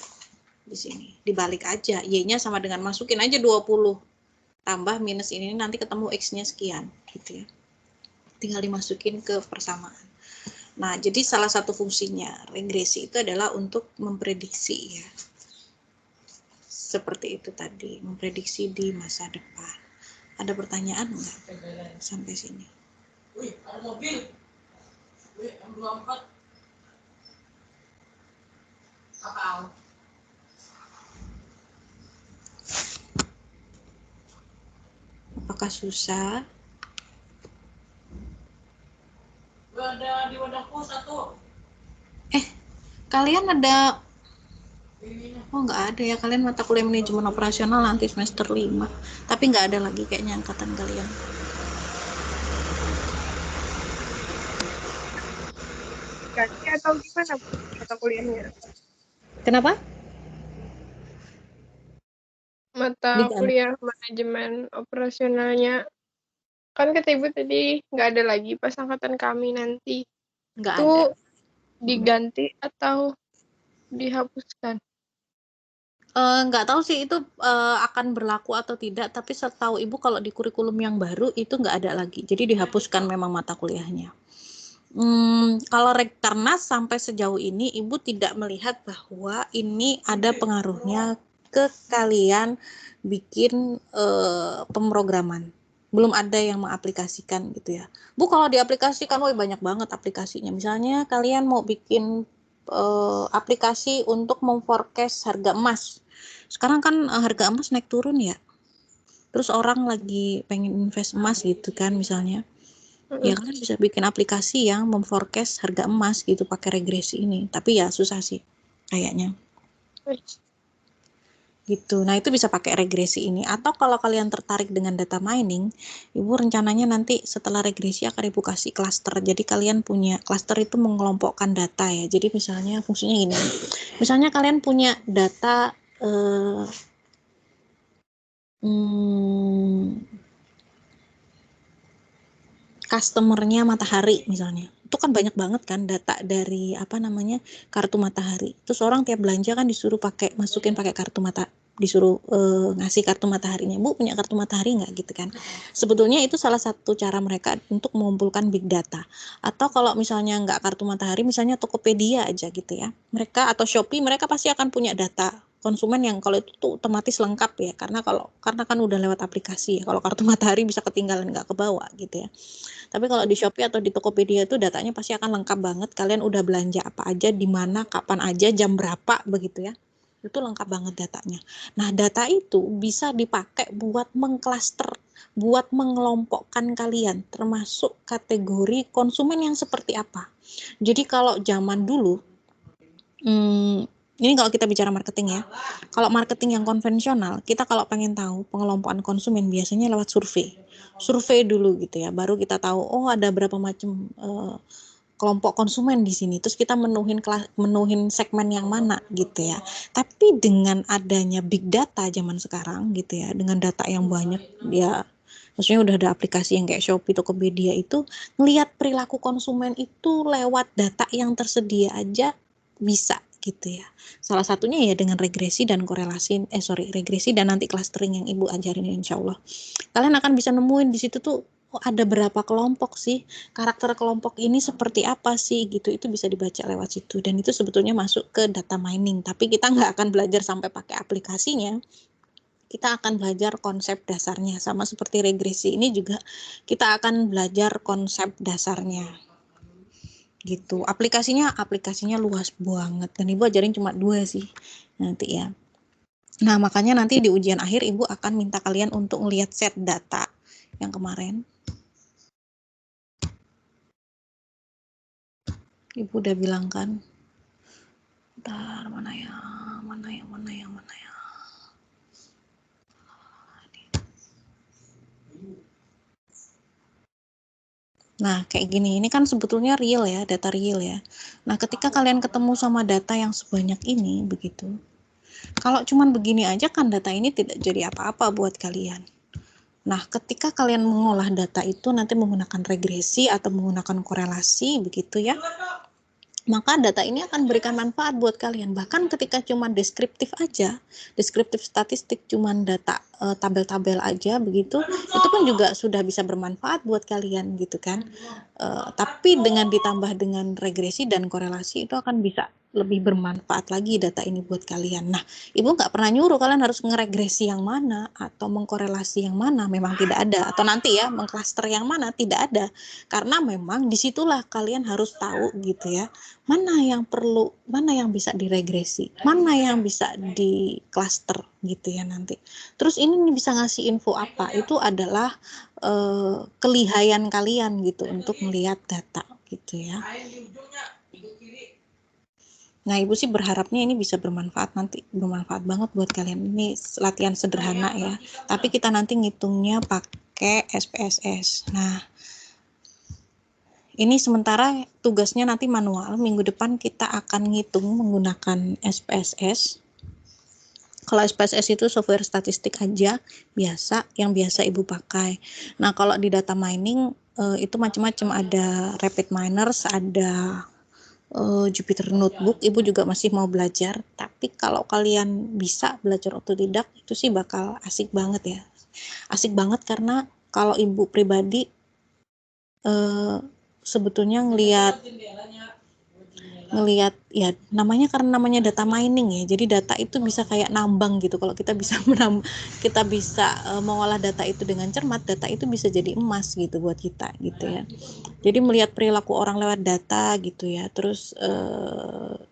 Di sini dibalik aja, Y-nya sama dengan masukin aja 20 tambah minus ini nanti ketemu X-nya sekian gitu ya. Tinggal dimasukin ke persamaan. Nah, jadi salah satu fungsinya regresi itu adalah untuk memprediksi ya. Seperti itu tadi, memprediksi di masa depan. Ada pertanyaan nggak sampai sini? Wih, ada mobil. Wih, M24. Kapal. Apakah susah? Kalian ada, oh nggak ada ya, kalian mata kuliah manajemen operasional nanti semester 5. Tapi nggak ada lagi kayaknya angkatan kalian. Ganti atau gimana Bu mata kuliahnya? Kenapa? Mata Diganti. kuliah manajemen operasionalnya kan kata Ibu tadi nggak ada lagi pas angkatan kami nanti. Nggak Itu ada. diganti atau dihapuskan? Nggak tahu sih itu akan berlaku atau tidak, tapi setahu Ibu kalau di kurikulum yang baru itu nggak ada lagi. Jadi dihapuskan memang mata kuliahnya. Kalau Rektarnas sampai sejauh ini Ibu tidak melihat bahwa ini ada pengaruhnya ke kalian bikin pemrograman. Belum ada yang mengaplikasikan gitu ya. Bu, kalau diaplikasikan, woi banyak banget aplikasinya. Misalnya kalian mau bikin aplikasi untuk memforecast harga emas. Sekarang kan harga emas naik turun ya. Terus orang lagi pengen invest emas gitu kan misalnya. Ya kalian bisa bikin aplikasi yang memforecast harga emas gitu pakai regresi ini. Tapi ya susah sih kayaknya. Gitu. Nah, itu bisa pakai regresi ini. Atau kalau kalian tertarik dengan data mining, Ibu rencananya nanti setelah regresi akan Ibu kasih cluster. Jadi kalian punya cluster itu mengelompokkan data ya. Jadi misalnya fungsinya gini. Misalnya kalian punya data customernya Matahari misalnya. Itu kan banyak banget kan data dari kartu Matahari. Terus orang tiap belanja kan disuruh masukin pakai kartu disuruh ngasih kartu Mataharinya. Bu, punya kartu Matahari nggak gitu kan. Sebetulnya itu salah satu cara mereka untuk mengumpulkan big data. Atau kalau misalnya nggak kartu Matahari, misalnya Tokopedia aja gitu ya. Mereka atau Shopee, mereka pasti akan punya data konsumen yang kalau itu tuh otomatis lengkap ya, karena kan udah lewat aplikasi ya. Kalau kartu Matahari bisa ketinggalan nggak kebawa gitu ya. Tapi kalau di Shopee atau di Tokopedia itu datanya pasti akan lengkap banget. Kalian udah belanja apa aja, di mana, kapan aja, jam berapa begitu ya. Itu lengkap banget datanya. Nah, data itu bisa dipakai buat mengklaster, buat mengelompokkan kalian, termasuk kategori konsumen yang seperti apa. Jadi kalau zaman dulu, ini kalau kita bicara marketing ya. Kalau marketing yang konvensional, kita kalau pengen tahu pengelompokan konsumen biasanya lewat survei. Survei dulu gitu ya, baru kita tahu oh ada berapa macam kelompok konsumen di sini. Terus kita menuhin segmen yang mana gitu ya. Tapi dengan adanya big data zaman sekarang gitu ya, dengan data yang banyak ya, maksudnya udah ada aplikasi yang kayak Shopee, Tokopedia itu ngelihat perilaku konsumen itu lewat data yang tersedia aja bisa gitu ya. Salah satunya ya dengan regresi dan regresi dan nanti clustering yang Ibu ajarin insya Allah. Kalian akan bisa nemuin di situ tuh ada berapa kelompok sih, karakter kelompok ini seperti apa sih gitu. Itu bisa dibaca lewat situ dan itu sebetulnya masuk ke data mining. Tapi kita nggak akan belajar sampai pakai aplikasinya. Kita akan belajar konsep dasarnya. Sama seperti regresi ini juga kita akan belajar konsep dasarnya gitu. Aplikasinya luas banget dan Ibu ajarin cuma 2 sih nanti ya. Nah, makanya nanti di ujian akhir Ibu akan minta kalian untuk ngelihat set data yang kemarin. Ibu udah bilang kan. Bentar, mana ya. Nah, kayak gini, ini kan sebetulnya real ya, data real ya. Nah, ketika kalian ketemu sama data yang sebanyak ini, begitu. Kalau cuman begini aja kan data ini tidak jadi apa-apa buat kalian. Nah, ketika kalian mengolah data itu nanti menggunakan regresi atau menggunakan korelasi, begitu ya. Maka data ini akan berikan manfaat buat kalian. Bahkan ketika cuma deskriptif aja, deskriptif statistik cuma data tabel-tabel aja begitu, itu pun juga sudah bisa bermanfaat buat kalian gitu kan. Tapi dengan ditambah dengan regresi dan korelasi itu akan bisa lebih bermanfaat lagi data ini buat kalian. Nah, Ibu nggak pernah nyuruh kalian harus ngeregresi yang mana atau mengkorelasi yang mana, memang tidak ada. Atau nanti ya mengklaster yang mana, tidak ada. Karena memang disitulah kalian harus tahu gitu ya, mana yang bisa diregresi, mana yang bisa di cluster gitu ya nanti. Terus ini bisa ngasih info apa? Itu adalah kelihayan kalian gitu untuk melihat data gitu ya. Nah, Ibu sih berharapnya ini bisa bermanfaat banget buat kalian. Ini latihan sederhana ya. Tapi kita nanti ngitungnya pakai SPSS. Nah, ini sementara tugasnya nanti manual. Minggu depan kita akan ngitung menggunakan SPSS. Kalau SPSS itu software statistik aja biasa, yang biasa Ibu pakai. Nah, kalau di data mining itu macam-macam, ada Rapid Miners, ada Jupyter Notebook. Ibu juga masih mau belajar, tapi kalau kalian bisa belajar otodidak itu sih bakal asik banget ya. Asik banget karena kalau Ibu pribadi sebetulnya ngelihat ya karena namanya data mining ya, jadi data itu bisa kayak nambang gitu. Kalau kita bisa mengolah data itu dengan cermat, data itu bisa jadi emas gitu buat kita gitu ya. Jadi melihat perilaku orang lewat data gitu ya, terus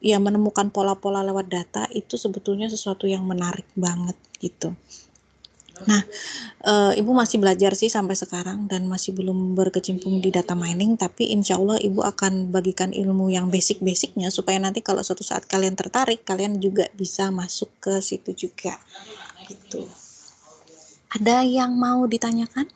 ya menemukan pola-pola lewat data itu sebetulnya sesuatu yang menarik banget gitu. Nah, Ibu masih belajar sih sampai sekarang dan masih belum berkecimpung di data mining, tapi insya Allah Ibu akan bagikan ilmu yang basic-basicnya supaya nanti kalau suatu saat kalian tertarik, kalian juga bisa masuk ke situ juga gitu. Ada yang mau ditanyakan?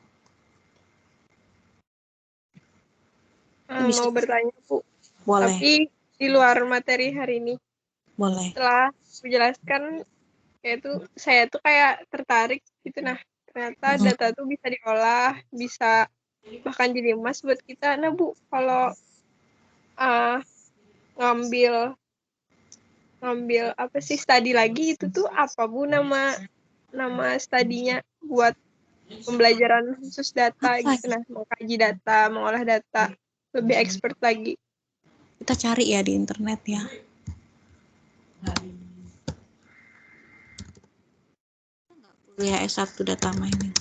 Mau bertanya, Bu. Boleh. Tapi di luar materi hari ini. Boleh. Setelah menjelaskan, saya tuh kayak tertarik gitu. Nah, ternyata data tuh bisa diolah, bisa bahkan jadi emas buat kita. Nah, Bu, kalau ngambil apa sih studi lagi itu tuh apa, Bu, nama studinya buat pembelajaran khusus data gitu. Nah, mengkaji data, mengolah data lebih expert lagi. Kita cari ya di internet ya. Kuliah S1 data mining.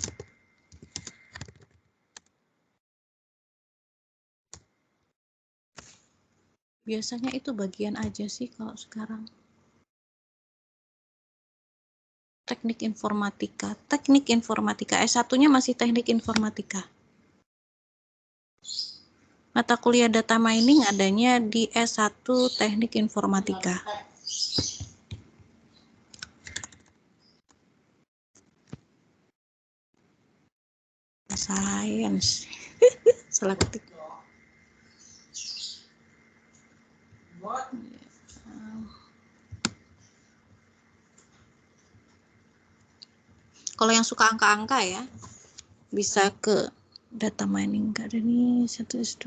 Biasanya itu bagian aja sih kalau sekarang. Teknik informatika S1-nya masih teknik informatika. Mata kuliah data mining adanya di S1 teknik informatika. Science. Salah ketik. Kalau yang suka angka-angka ya, bisa ke data mining. Enggak ada nih, 1S2.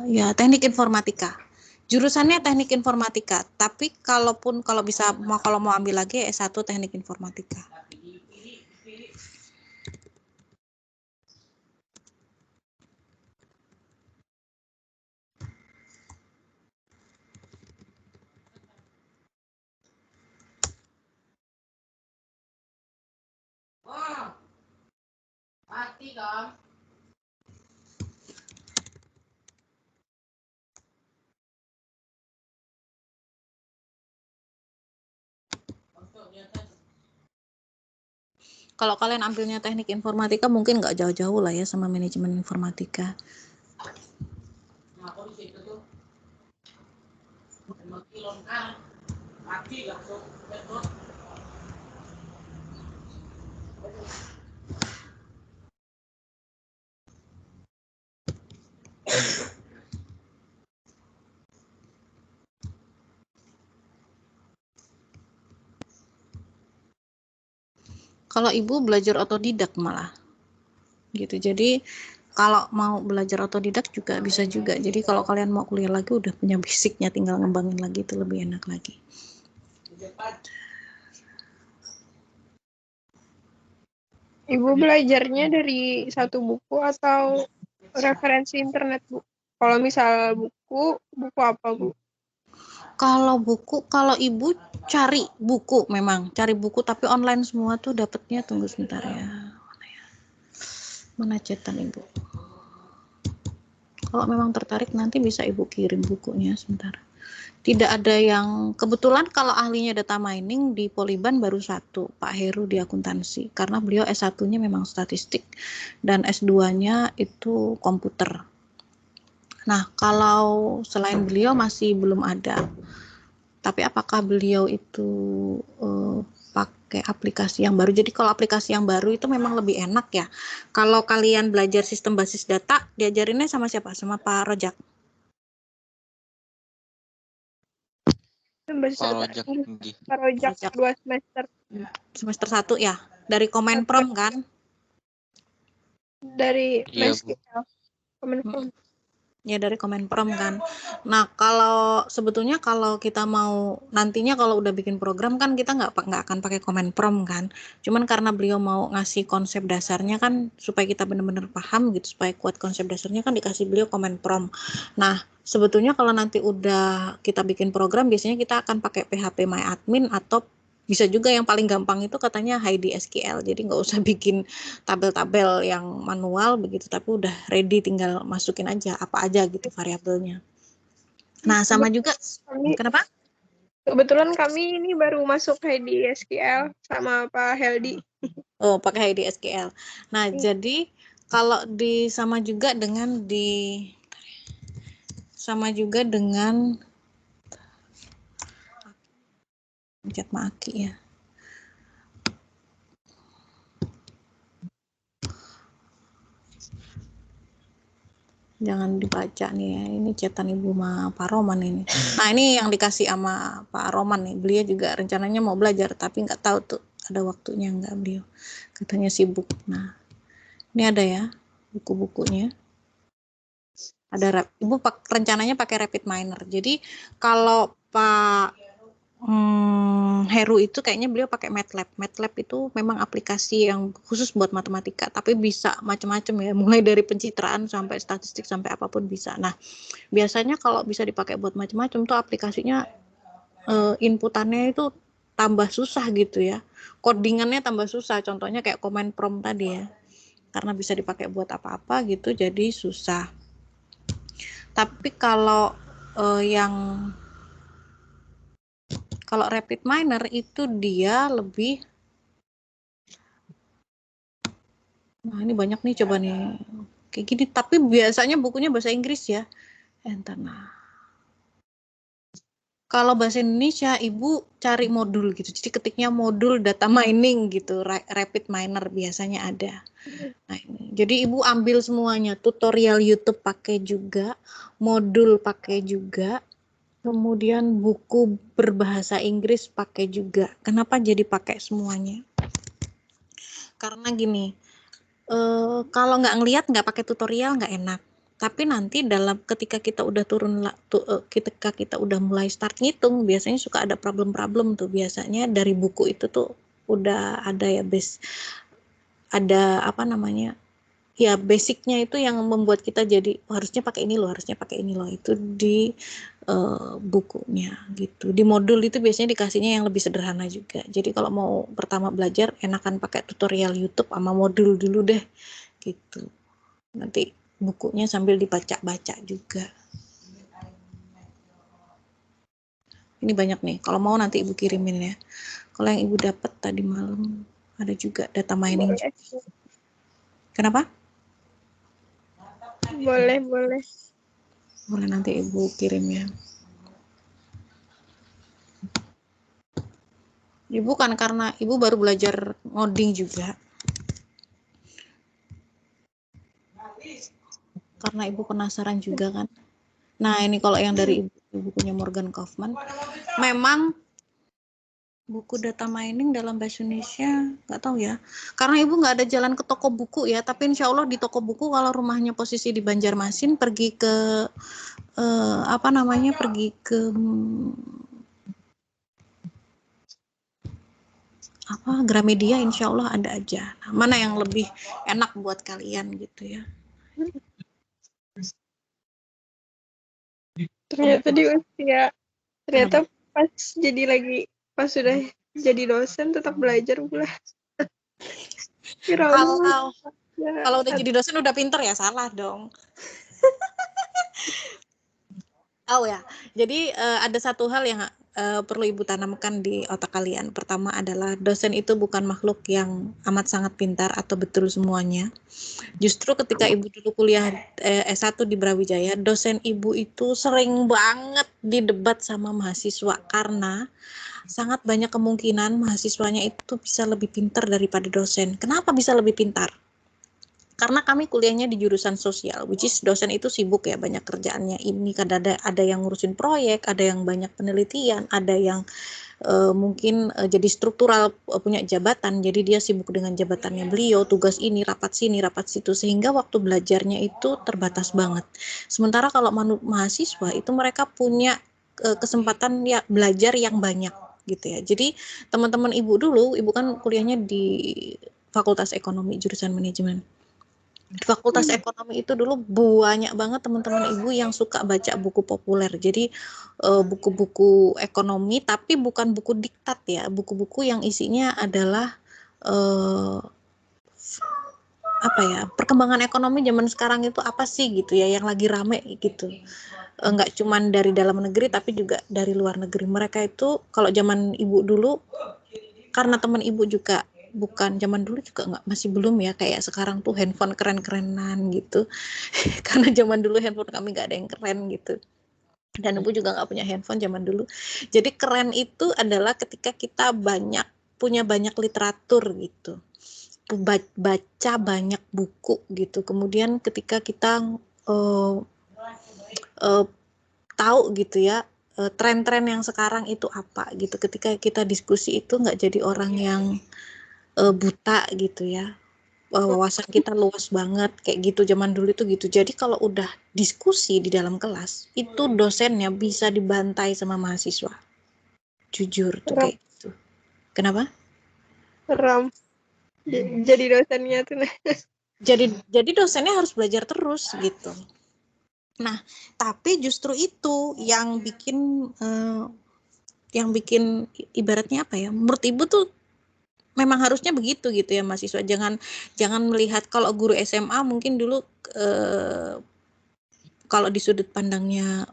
Ya, teknik informatika. Jurusannya teknik informatika, tapi kalau mau ambil lagi S1 teknik informatika. Mati dong. Kalau kalian ambilnya teknik informatika mungkin nggak jauh-jauh lah ya sama manajemen informatika. Kalau Ibu belajar otodidak malah gitu. Jadi kalau mau belajar otodidak juga bisa juga. Jadi kalau kalian mau kuliah lagi udah punya basicnya, tinggal ngembangin lagi, itu lebih enak lagi. Ibu belajarnya dari satu buku atau referensi internet, Bu? Kalau misal buku apa, Bu? Kalau Ibu cari buku, memang cari buku, tapi online semua tuh dapatnya. Tunggu sebentar ya. Mana cetan Ibu? Kalau memang tertarik nanti bisa Ibu kirim bukunya sebentar. Tidak ada yang, kebetulan kalau ahlinya data mining di Poliban baru satu, Pak Heru di akuntansi, karena beliau S1-nya memang statistik dan S2-nya itu komputer. Nah, kalau selain beliau masih belum ada. Tapi apakah beliau itu pakai aplikasi yang baru? Jadi kalau aplikasi yang baru itu memang lebih enak ya. Kalau kalian belajar sistem basis data, diajarinnya sama siapa? Sama Pak Rojak. Pak Rojak tinggi. Rojak Rojak. 2 semester Semester 1 ya. Dari Komenprom kan? dari Iya, Bu. MSKL. Kominfo. Ya dari Komenprom kan. Nah kalau sebetulnya kalau kita mau nantinya kalau udah bikin program kan kita nggak akan pakai Komenprom kan. Cuman karena beliau mau ngasih konsep dasarnya kan supaya kita benar-benar paham gitu, supaya kuat konsep dasarnya kan dikasih beliau Komenprom. Nah sebetulnya kalau nanti udah kita bikin program biasanya kita akan pakai PHP MyAdmin atau bisa juga yang paling gampang itu katanya Heidi SQL. Jadi nggak usah bikin tabel-tabel yang manual begitu, tapi udah ready tinggal masukin aja apa aja gitu variabelnya. Nah sama juga kenapa? Kebetulan kami ini baru masuk di SQL sama Pak Heldi. Oh pakai Heidi SQL. Nah jadi kalau sama juga dengan pencet Maki ya. Jangan dibaca nih ya, ini chatan Ibu sama Pak Roman ini. Nah ini yang dikasih sama Pak Roman nih, beliau juga rencananya mau belajar tapi nggak tahu tuh ada waktunya nggak beliau, katanya sibuk. Nah ini ada ya buku-bukunya, ada Ibu rencananya pakai RapidMiner. Jadi kalau Pak Heru itu kayaknya beliau pakai MATLAB. MATLAB itu memang aplikasi yang khusus buat matematika, tapi bisa macam-macam ya, mulai dari pencitraan sampai statistik sampai apapun bisa. Nah, biasanya kalau bisa dipakai buat macam-macam tuh aplikasinya inputannya itu tambah susah gitu ya. Codingannya tambah susah. Contohnya kayak command prompt tadi ya. Karena bisa dipakai buat apa-apa gitu jadi susah. Tapi kalau kalau RapidMiner itu dia lebih, nah ini banyak nih coba nih kayak gini, tapi biasanya bukunya bahasa Inggris ya. Nah kalau bahasa Indonesia Ibu cari modul gitu, jadi ketiknya modul data mining gitu, RapidMiner biasanya ada. Nah ini jadi Ibu ambil semuanya, tutorial YouTube pakai juga, modul pakai juga, kemudian buku berbahasa Inggris pakai juga. Kenapa jadi pakai semuanya? Karena gini, kalau nggak ngelihat, nggak pakai tutorial nggak enak. Tapi nanti ketika kita udah ketika kita udah mulai start ngitung, biasanya suka ada problem-problem tuh. Biasanya dari buku itu tuh udah ada ya ada apa namanya? Ya basicnya itu yang membuat kita jadi harusnya pakai ini loh, itu di bukunya gitu. Di modul itu biasanya dikasihnya yang lebih sederhana juga. Jadi kalau mau pertama belajar enakan pakai tutorial YouTube sama modul dulu deh gitu. Nanti bukunya sambil dibaca-baca juga. Ini banyak nih. Kalau mau nanti Ibu kirimin ya. Kalau yang Ibu dapat tadi malam ada juga data mining. Kenapa? Boleh. Boleh nanti Ibu kirim ya. Ibu kan karena Ibu baru belajar ngoding juga. Karena Ibu penasaran juga kan. Nah ini kalau yang dari Ibu, bukunya Morgan Kaufman. Memang buku data mining dalam bahasa Indonesia nggak tahu ya, karena Ibu nggak ada jalan ke toko buku ya, tapi insya Allah di toko buku kalau rumahnya posisi di Banjarmasin pergi ke Gramedia insya Allah ada aja. Nah, mana yang lebih enak buat kalian gitu ya. Ternyata di usia, ternyata pas sudah jadi dosen tetap belajar pula. Kalau udah jadi dosen udah pinter ya, salah dong. Oh ya, jadi ada satu hal yang perlu Ibu tanamkan di otak kalian. Pertama adalah dosen itu bukan makhluk yang amat sangat pintar atau betul semuanya. Justru ketika Ibu dulu kuliah S1 di Brawijaya, dosen Ibu itu sering banget didebat sama mahasiswa karena sangat banyak kemungkinan mahasiswanya itu bisa lebih pintar daripada dosen. Kenapa bisa lebih pintar? Karena kami kuliahnya di jurusan sosial, which is dosen itu sibuk ya, banyak kerjaannya. Ini kan ada yang ngurusin proyek, ada yang banyak penelitian, ada yang mungkin jadi struktural, punya jabatan, jadi dia sibuk dengan jabatannya beliau, tugas ini, rapat sini, rapat situ, sehingga waktu belajarnya itu terbatas banget. Sementara kalau mahasiswa itu mereka punya kesempatan ya belajar yang banyak gitu ya. Jadi teman-teman Ibu dulu, Ibu kan kuliahnya di Fakultas Ekonomi jurusan manajemen. Di Fakultas Ekonomi itu dulu banyak banget teman-teman Ibu yang suka baca buku populer. Jadi buku-buku ekonomi, tapi bukan buku diktat ya, buku-buku yang isinya adalah apa ya, perkembangan ekonomi zaman sekarang itu apa sih gitu ya, yang lagi rame gitu. Enggak cuman dari dalam negeri tapi juga dari luar negeri. Mereka itu kalau zaman Ibu dulu, karena teman Ibu juga bukan zaman dulu juga nggak, masih belum ya kayak sekarang tuh handphone keren-kerenan gitu. Karena zaman dulu handphone kami nggak ada yang keren gitu, dan Ibu juga nggak punya handphone zaman dulu. Jadi keren itu adalah ketika kita punya banyak literatur gitu, baca banyak buku gitu. Kemudian ketika kita tahu gitu ya tren-tren yang sekarang itu apa gitu. Ketika kita diskusi itu nggak jadi orang yang buta gitu ya, wawasan kita luas banget kayak gitu. Zaman dulu itu gitu. Jadi kalau udah diskusi di dalam kelas itu dosennya bisa dibantai sama mahasiswa, jujur tuh Seram. kayak gitu. Kenapa? Seram. Jadi dosennya tuh. Jadi dosennya harus belajar terus gitu. Nah, tapi justru itu yang bikin ibaratnya apa ya, menurut Ibu tuh memang harusnya begitu gitu ya mahasiswa. Jangan melihat kalau guru SMA mungkin dulu kalau di sudut pandangnya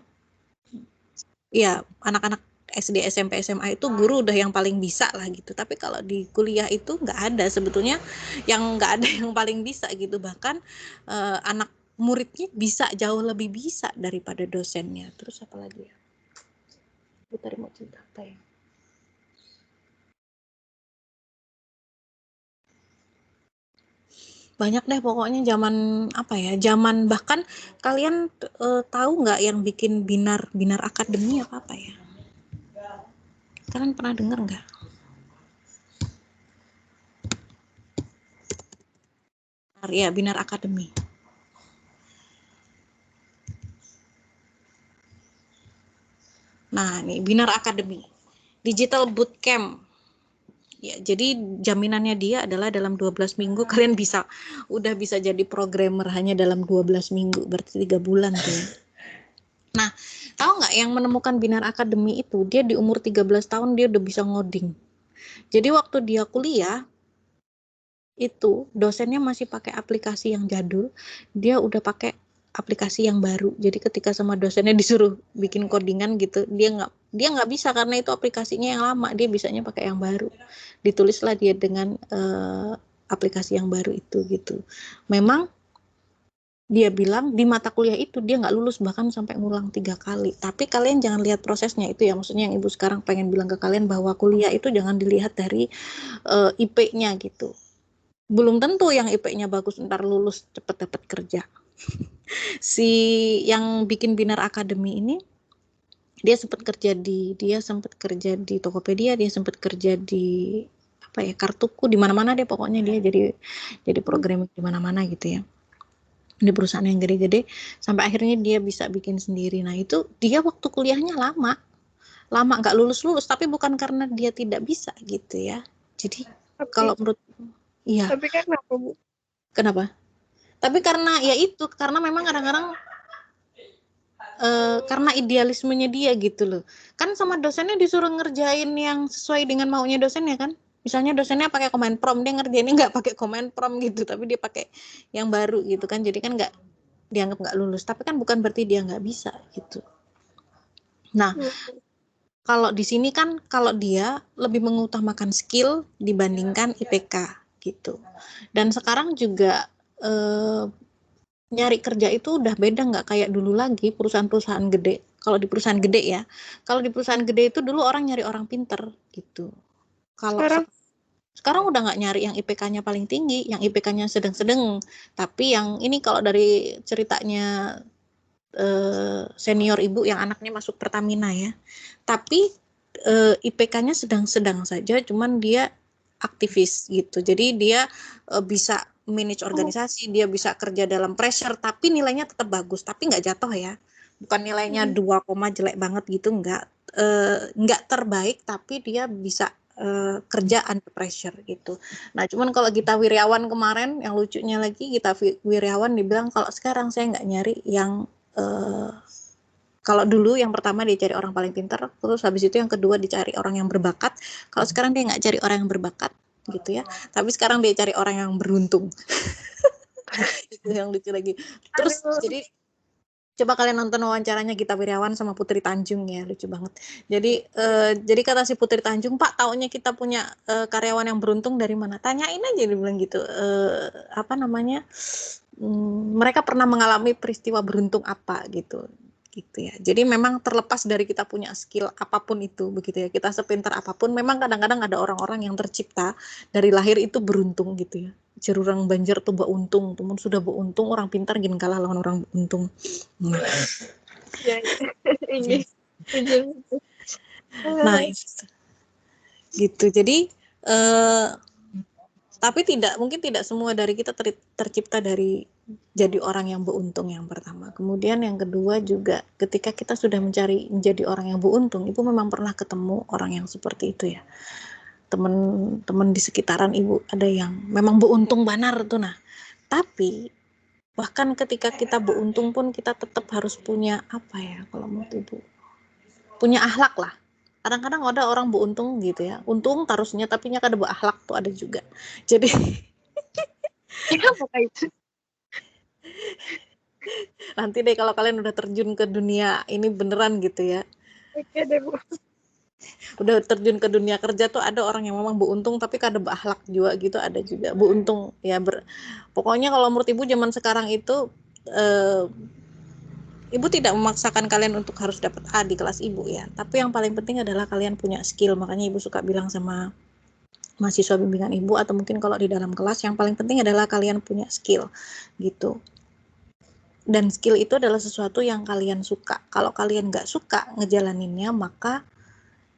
ya anak-anak SD, SMP, SMA itu guru udah yang paling bisa lah gitu. Tapi kalau di kuliah itu nggak ada sebetulnya nggak ada yang paling bisa gitu. Bahkan anak muridnya bisa jauh lebih bisa daripada dosennya. Terus apa lagi ya? Bentar, mau cerita apa ya? Banyak deh pokoknya zaman apa ya, zaman bahkan kalian tahu nggak yang bikin binar akademi apa ya? Kalian pernah dengar nggak? Ya, Binar Academy. Nah, nih Binar Academy, Digital Bootcamp. Ya, jadi jaminannya dia adalah dalam 12 minggu kalian udah bisa jadi programmer hanya dalam 12 minggu, berarti 3 bulan tuh. Nah, tahu nggak yang menemukan Binar Academy itu, dia di umur 13 tahun dia udah bisa ngoding. Jadi waktu dia kuliah, itu dosennya masih pakai aplikasi yang jadul, dia udah pakai aplikasi yang baru. Jadi ketika sama dosennya disuruh bikin codingan gitu, dia nggak bisa karena itu aplikasinya yang lama, dia bisanya pakai yang baru. Ditulislah dia dengan aplikasi yang baru itu gitu. Memang dia bilang di mata kuliah itu dia nggak lulus, bahkan sampai ngulang 3 kali. Tapi kalian jangan lihat prosesnya itu ya, maksudnya yang Ibu sekarang pengen bilang ke kalian bahwa kuliah itu jangan dilihat dari IP-nya gitu. Belum tentu yang IP-nya bagus ntar lulus cepet dapat kerja. Si yang bikin Binar Academy ini dia sempat kerja di Tokopedia, dia sempat kerja di apa ya, Kartuku, di mana-mana deh pokoknya dia jadi programmer di mana-mana gitu ya, di perusahaan yang gede-gede, sampai akhirnya dia bisa bikin sendiri. Nah itu dia waktu kuliahnya lama nggak lulus tapi bukan karena dia tidak bisa gitu ya. Jadi kalau menurut iya. Tapi kan kenapa, Bu? Kenapa? Tapi karena memang kadang-kadang karena idealismenya dia gitu loh. Kan sama dosennya disuruh ngerjain yang sesuai dengan maunya dosennya kan. Misalnya dosennya pakai command prompt, dia ngerjainnya nggak pakai command prompt gitu, tapi dia pakai yang baru gitu kan. Jadi kan nggak dianggap nggak lulus. Tapi kan bukan berarti dia nggak bisa gitu. Nah, Kalau di sini kan kalau dia lebih mengutamakan skill dibandingkan IPK gitu. Dan sekarang juga nyari kerja itu udah beda, nggak kayak dulu lagi perusahaan-perusahaan gede. Kalau di perusahaan gede ya, kalau di perusahaan gede itu dulu orang nyari orang pinter gitu. Kalau sekarang udah nggak nyari yang IPK-nya paling tinggi, yang IPK-nya sedang-sedang. Tapi yang ini kalau dari ceritanya senior ibu yang anaknya masuk Pertamina ya, tapi IPK-nya sedang-sedang saja, cuman dia aktivis gitu. Jadi dia bisa manage organisasi, dia bisa kerja dalam pressure, tapi nilainya tetap bagus, tapi nggak jatuh ya. Bukan nilainya 2, jelek banget gitu, nggak terbaik, tapi dia bisa kerja under pressure gitu. Nah, cuman kalau Gita Wirjawan kemarin, yang lucunya lagi Gita Wirjawan dibilang kalau sekarang saya nggak nyari yang kalau dulu yang pertama dia cari orang paling pintar, terus habis itu yang kedua dicari orang yang berbakat. Kalau sekarang dia nggak cari orang yang berbakat gitu ya, tapi sekarang dia cari orang yang beruntung. Itu yang lucu lagi. Terus jadi coba kalian nonton wawancaranya Gita Wirjawan sama Putri Tanjung ya, lucu banget. Jadi kata si Putri Tanjung, Pak, taunya kita punya karyawan yang beruntung dari mana? Tanyain aja, dia bilang gitu. Apa namanya? Mereka pernah mengalami peristiwa beruntung apa gitu ya. Jadi memang terlepas dari kita punya skill apapun itu begitu ya, kita sepintar apapun, memang kadang-kadang ada orang-orang yang tercipta dari lahir itu beruntung gitu ya. Jururang banjar tuh beruntung, teman sudah beruntung, orang pintar gini kalah lawan orang beruntung. Ya, ini nah gitu. Jadi tapi mungkin tidak semua dari kita tercipta dari jadi orang yang beruntung, yang pertama. Kemudian yang kedua juga ketika kita sudah mencari menjadi orang yang beruntung, ibu memang pernah ketemu orang yang seperti itu ya. Teman-teman di sekitaran ibu ada yang memang beruntung benar tuh. Nah, tapi bahkan ketika kita beruntung pun kita tetap harus punya apa ya, kalau menurut ibu, punya akhlak lah. Kadang-kadang ada orang beruntung gitu ya, untung tarusnya tapi nya kada berakhlak tuh ada juga. Jadi nanti deh kalau kalian udah terjun ke dunia ini beneran gitu ya. Oke deh, Bu. Udah terjun ke dunia kerja tuh ada orang yang memang beruntung tapi kada berakhlak juga gitu, ada juga beruntung ya. Pokoknya kalau menurut ibu zaman sekarang itu ibu tidak memaksakan kalian untuk harus dapat A di kelas ibu ya, tapi yang paling penting adalah kalian punya skill. Makanya ibu suka bilang sama mahasiswa bimbingan ibu atau mungkin kalau di dalam kelas, yang paling penting adalah kalian punya skill gitu. Dan skill itu adalah sesuatu yang kalian suka. Kalau kalian nggak suka ngejalaninnya, maka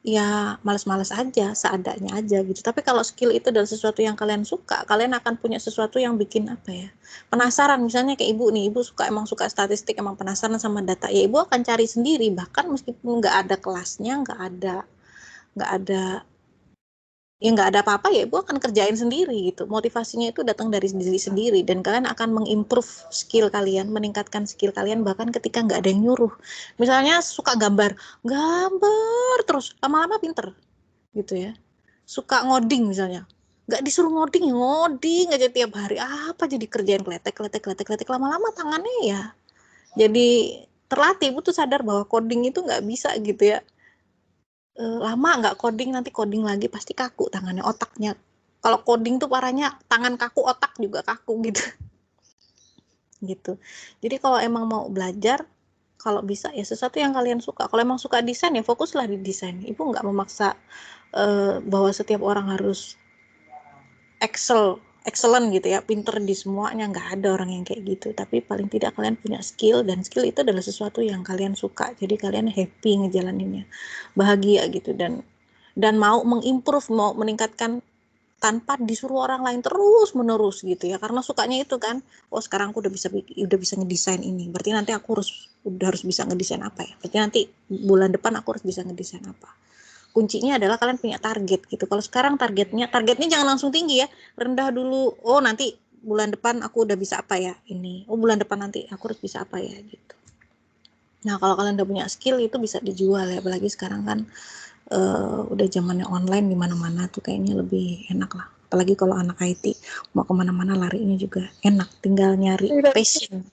ya males-males aja, seadanya aja gitu. Tapi kalau skill itu adalah sesuatu yang kalian suka, kalian akan punya sesuatu yang bikin apa ya, penasaran. Misalnya kayak ibu nih, ibu emang suka statistik, emang penasaran sama data, ya ibu akan cari sendiri, bahkan meskipun nggak ada kelasnya, nggak ada ya nggak ada apa-apa, ya ibu akan kerjain sendiri gitu. Motivasinya itu datang dari diri sendiri, dan kalian akan mengimprove skill kalian, meningkatkan skill kalian bahkan ketika nggak ada yang nyuruh. Misalnya suka gambar terus, lama-lama pinter gitu ya. Suka ngoding misalnya, nggak disuruh ngoding aja tiap hari, apa jadi kerjain kletek, lama-lama tangannya ya jadi terlatih. Ibu tuh sadar bahwa coding itu nggak bisa gitu ya. Lama nggak coding, nanti coding lagi pasti kaku tangannya, otaknya. Kalau coding tuh parahnya tangan kaku, otak juga kaku gitu. Gitu. Jadi kalau emang mau belajar, kalau bisa ya sesuatu yang kalian suka. Kalau emang suka desain ya fokuslah di desain. Ibu nggak memaksa bahwa setiap orang harus excellent gitu ya, pinter di semuanya, nggak ada orang yang kayak gitu. Tapi paling tidak kalian punya skill, dan skill itu adalah sesuatu yang kalian suka. Jadi kalian happy ngejalaninnya, bahagia gitu, dan mau mengimprove, mau meningkatkan tanpa disuruh orang lain terus menerus gitu ya, karena sukanya itu kan. Oh, sekarang aku udah bisa ngedesain ini, berarti nanti aku harus bisa ngedesain apa ya, berarti nanti bulan depan aku harus bisa ngedesain apa. Kuncinya adalah kalian punya target gitu. Kalau sekarang targetnya jangan langsung tinggi ya, rendah dulu. Oh, nanti bulan depan aku udah bisa apa ya ini, oh bulan depan nanti aku harus bisa apa ya gitu. Nah, kalau kalian udah punya skill itu bisa dijual ya, apalagi sekarang kan udah zamannya online, di mana-mana tuh kayaknya lebih enak lah. Apalagi kalau anak IT mau kemana-mana larinya juga enak, tinggal nyari passion.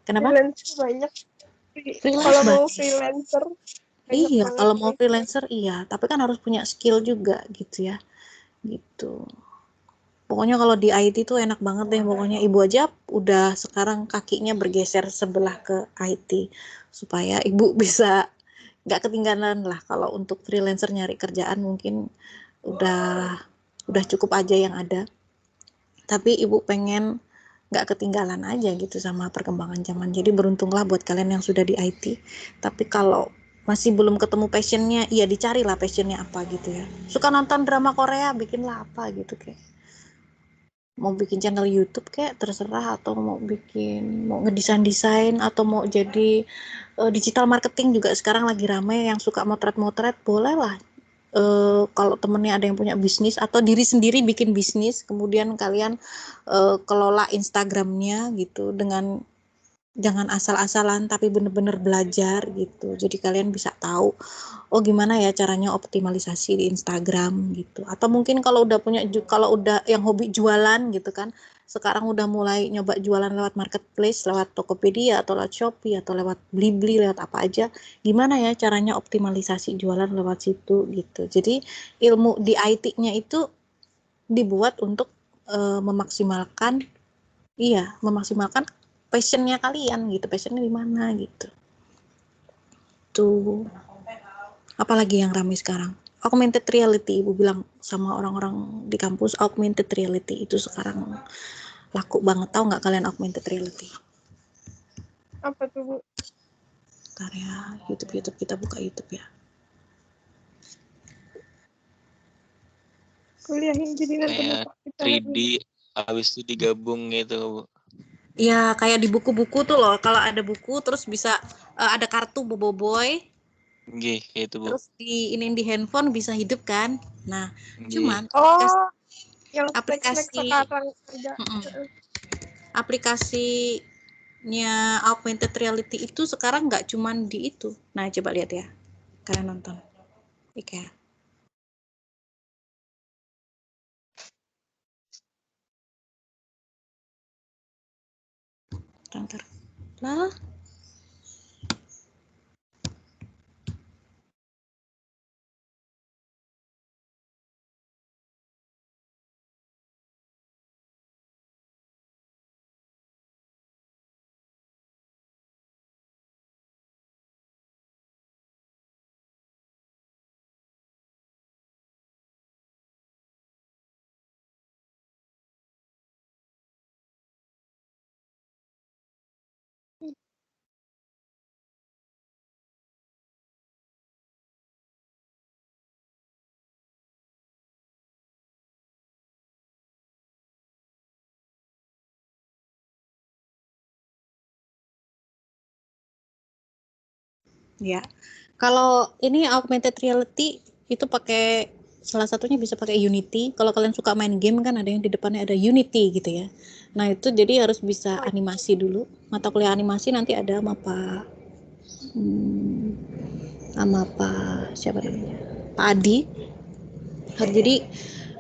Kenapa? Freelancer banyak. Kalau mau freelancer Banyak Iya, banget kalau mau nih. freelancer iya, tapi kan harus punya skill juga gitu ya. Gitu. Pokoknya kalau di IT tuh enak banget deh. Pokoknya ibu aja udah sekarang kakinya bergeser sebelah ke IT supaya ibu bisa nggak ketinggalan lah. Kalau untuk freelancer nyari kerjaan mungkin udah cukup aja yang ada. Tapi ibu pengen nggak ketinggalan aja gitu sama perkembangan zaman. Jadi beruntunglah buat kalian yang sudah di IT. Tapi kalau masih belum ketemu passionnya, ya dicarilah passionnya apa gitu ya. Suka nonton drama Korea, bikinlah apa gitu kayak. Mau bikin channel YouTube kayak terserah, atau mau ngedesain atau mau jadi digital marketing juga sekarang lagi rame, yang suka motret-motret boleh lah. Kalau temennya ada yang punya bisnis atau diri sendiri bikin bisnis, kemudian kalian kelola Instagramnya gitu, dengan jangan asal-asalan tapi bener-bener belajar gitu. Jadi kalian bisa tahu oh gimana ya caranya optimalisasi di Instagram gitu. Atau mungkin kalau udah yang hobi jualan gitu kan, sekarang udah mulai nyoba jualan lewat marketplace, lewat Tokopedia atau lewat Shopee atau lewat Blibli, lewat apa aja, gimana ya caranya optimalisasi jualan lewat situ gitu. Jadi ilmu di IT-nya itu dibuat untuk memaksimalkan passionnya kalian gitu, passionnya di mana gitu. Tuh. Apalagi yang ramai sekarang, augmented reality. Ibu bilang sama orang-orang di kampus, augmented reality itu sekarang laku banget. Tahu nggak kalian augmented reality? Apa tuh, Bu? Bentar ya, YouTube kita buka YouTube ya. Kuliahin jadi nanti Kayak Bapak kita 3D habis itu digabung gitu, Bu. Ya kayak di buku-buku tuh loh, kalau ada buku terus bisa ada kartu boboiboy, Nggih, kayak itu, Bu. terus di handphone bisa hidup kan. Nah, Nggih. cuman Oh, yang snack-snack aplikasi sekarang ada. aplikasinya augmented reality itu sekarang nggak cuman di itu. Nah, coba lihat ya. Kalian nonton. IKEA. Ntar. Lah, ya. Kalau ini augmented reality itu pakai salah satunya bisa pakai Unity. Kalau kalian suka main game kan ada yang di depannya ada Unity gitu ya. Nah, itu jadi harus bisa animasi dulu. Mata kuliah animasi nanti ada sama Pak siapa namanya? Pak Adi. Jadi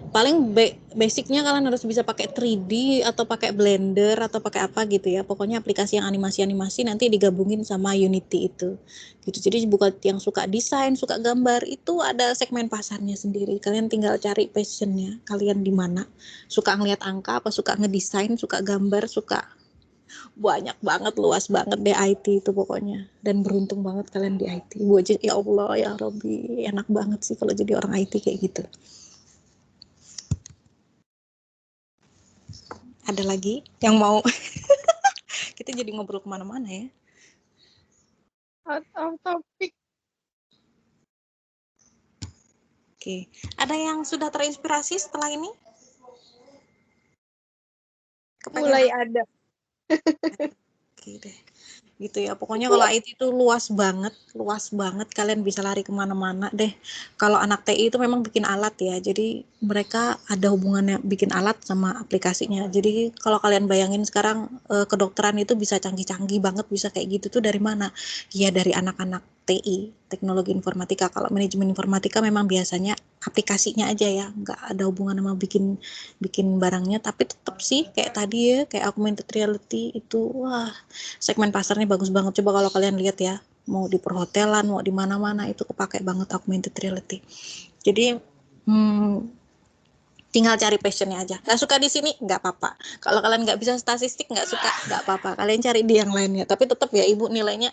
paling basicnya kalian harus bisa pakai 3D atau pakai Blender atau pakai apa gitu ya. Pokoknya aplikasi yang animasi-animasi nanti digabungin sama Unity itu. Gitu. Jadi buat yang suka desain, suka gambar, itu ada segmen pasarnya sendiri. Kalian tinggal cari passionnya. Kalian di mana? Suka ngeliat angka apa suka ngedesain, suka gambar, suka banyak banget, luas banget deh IT itu pokoknya. Dan beruntung banget kalian di IT. Bu aja ya Allah ya Robbi, enak banget sih kalau jadi orang IT kayak gitu. Ada lagi yang mau kita jadi ngobrol kemana-mana ya. Out of topic. Oke, ada yang sudah terinspirasi setelah ini? Mulai ada. Oke deh. Gitu ya, pokoknya kalau IT itu luas banget, kalian bisa lari kemana-mana deh. Kalau anak TI itu memang bikin alat ya, jadi mereka ada hubungannya bikin alat sama aplikasinya. Jadi kalau kalian bayangin sekarang kedokteran itu bisa canggih-canggih banget, bisa kayak gitu tuh dari mana? Ya dari anak-anak TI, teknologi informatika. Kalau manajemen informatika memang biasanya aplikasinya aja ya, nggak ada hubungan sama bikin barangnya, tapi tetap sih kayak tadi ya, kayak augmented reality itu, wah, segmen pasarnya bagus banget. Coba kalau kalian lihat ya, mau di perhotelan, mau di mana-mana itu kepake banget augmented reality. Jadi tinggal cari passionnya aja. Nggak suka di sini nggak apa-apa. Kalau kalian nggak bisa statistik nggak suka nggak apa-apa. Kalian cari di yang lainnya. Tapi tetap ya ibu nilainya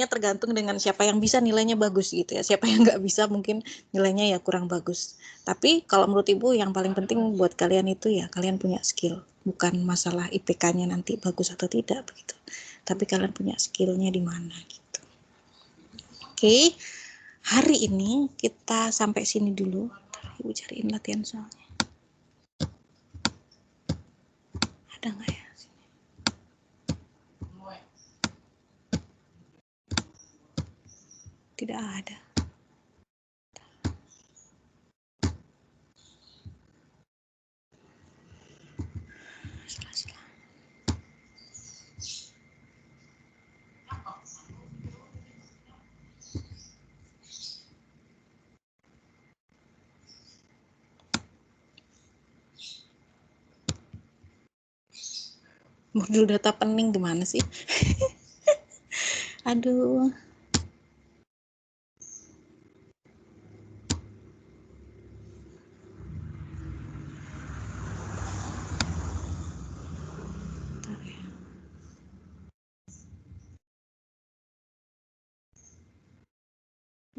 tergantung dengan siapa yang bisa nilainya bagus gitu ya. Siapa yang nggak bisa mungkin nilainya ya kurang bagus. Tapi kalau menurut ibu yang paling penting buat kalian itu ya kalian punya skill. Bukan masalah IPK-nya nanti bagus atau tidak begitu. Tapi kalian punya skillnya di mana gitu. Oke. Hari ini kita sampai sini dulu. Ntar ibu cariin latihan soalnya. Ada nggak ya? Tidak ada. Modul data pening gimana sih? Aduh. Bentar ya.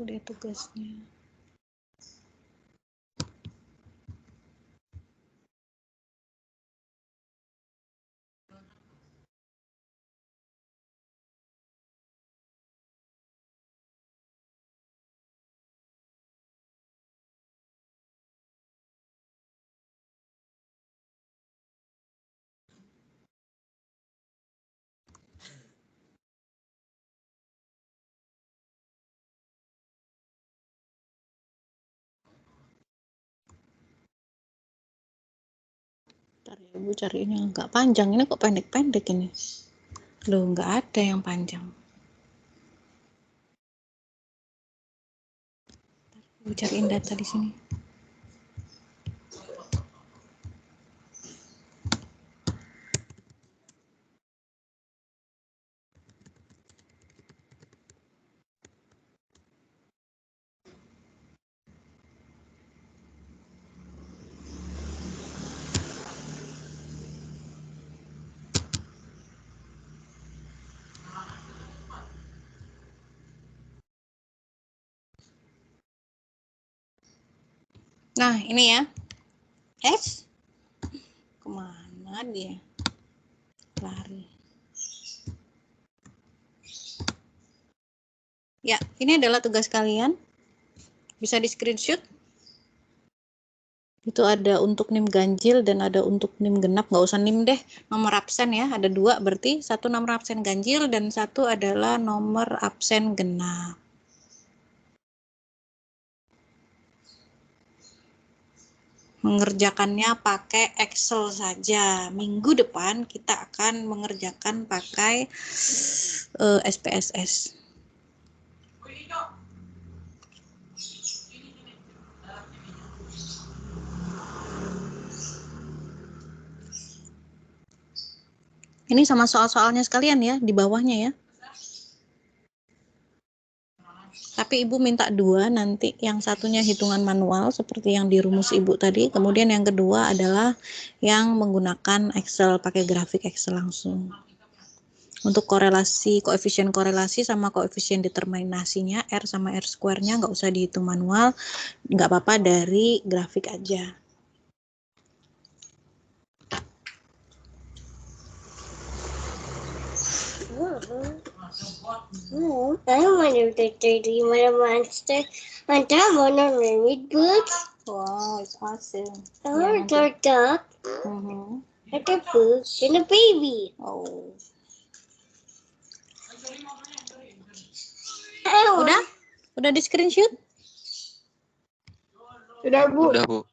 Udah tugasnya. Bentar ya, ibu cariin yang agak panjang. Ini kok pendek-pendek ini? Loh, nggak ada yang panjang. Ibu cariin data di sini. Nah, ini ya. Kemana dia? Lari. Ya, ini adalah tugas kalian. Bisa di screenshot. Itu ada untuk NIM ganjil dan ada untuk NIM genap. Nggak usah NIM deh. Nomor absen ya. Ada 2 berarti. 1 nomor absen ganjil dan 1 adalah nomor absen genap. Mengerjakannya pakai Excel saja. Minggu depan kita akan mengerjakan pakai SPSS. Ini sama soal-soalnya sekalian ya, di bawahnya ya. Tapi ibu minta 2 nanti, yang satunya hitungan manual seperti yang di rumus ibu tadi, kemudian yang kedua adalah yang menggunakan Excel, pakai grafik Excel langsung. Untuk korelasi, koefisien korelasi sama koefisien determinasinya, R sama R square-nya nggak usah dihitung manual, nggak apa-apa dari grafik aja. I wonder if they do a monster on top one of mermaid books. Wow, it's awesome. Or a duck, like a book, and a baby. Oh. Oh. Udah di screenshot? Sudah, Bu. Udah, Bu.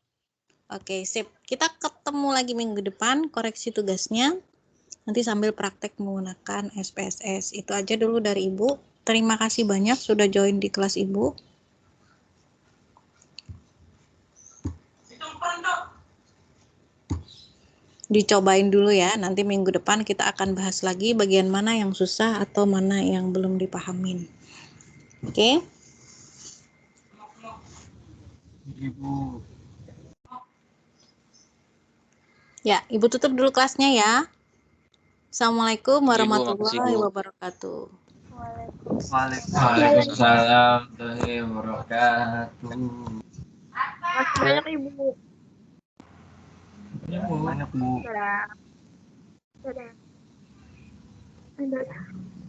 Oke, sip. Kita ketemu lagi minggu depan, koreksi tugasnya. Nanti sambil praktek menggunakan SPSS. Itu aja dulu dari Ibu. Terima kasih banyak sudah join di kelas Ibu. dicobain dulu ya. Nanti minggu depan kita akan bahas lagi bagian mana yang susah atau mana yang belum dipahamin. Oke? Ibu. Ya, Ibu tutup dulu kelasnya ya. Assalamualaikum Oke, Bu, warahmatullahi makasih, Bu. wabarakatuh. Waalaikumsalam warahmatullahi wabarakatuh. Makasih banyak Ibu. Banyak, Bu. Dadah. Dadah. Dadah.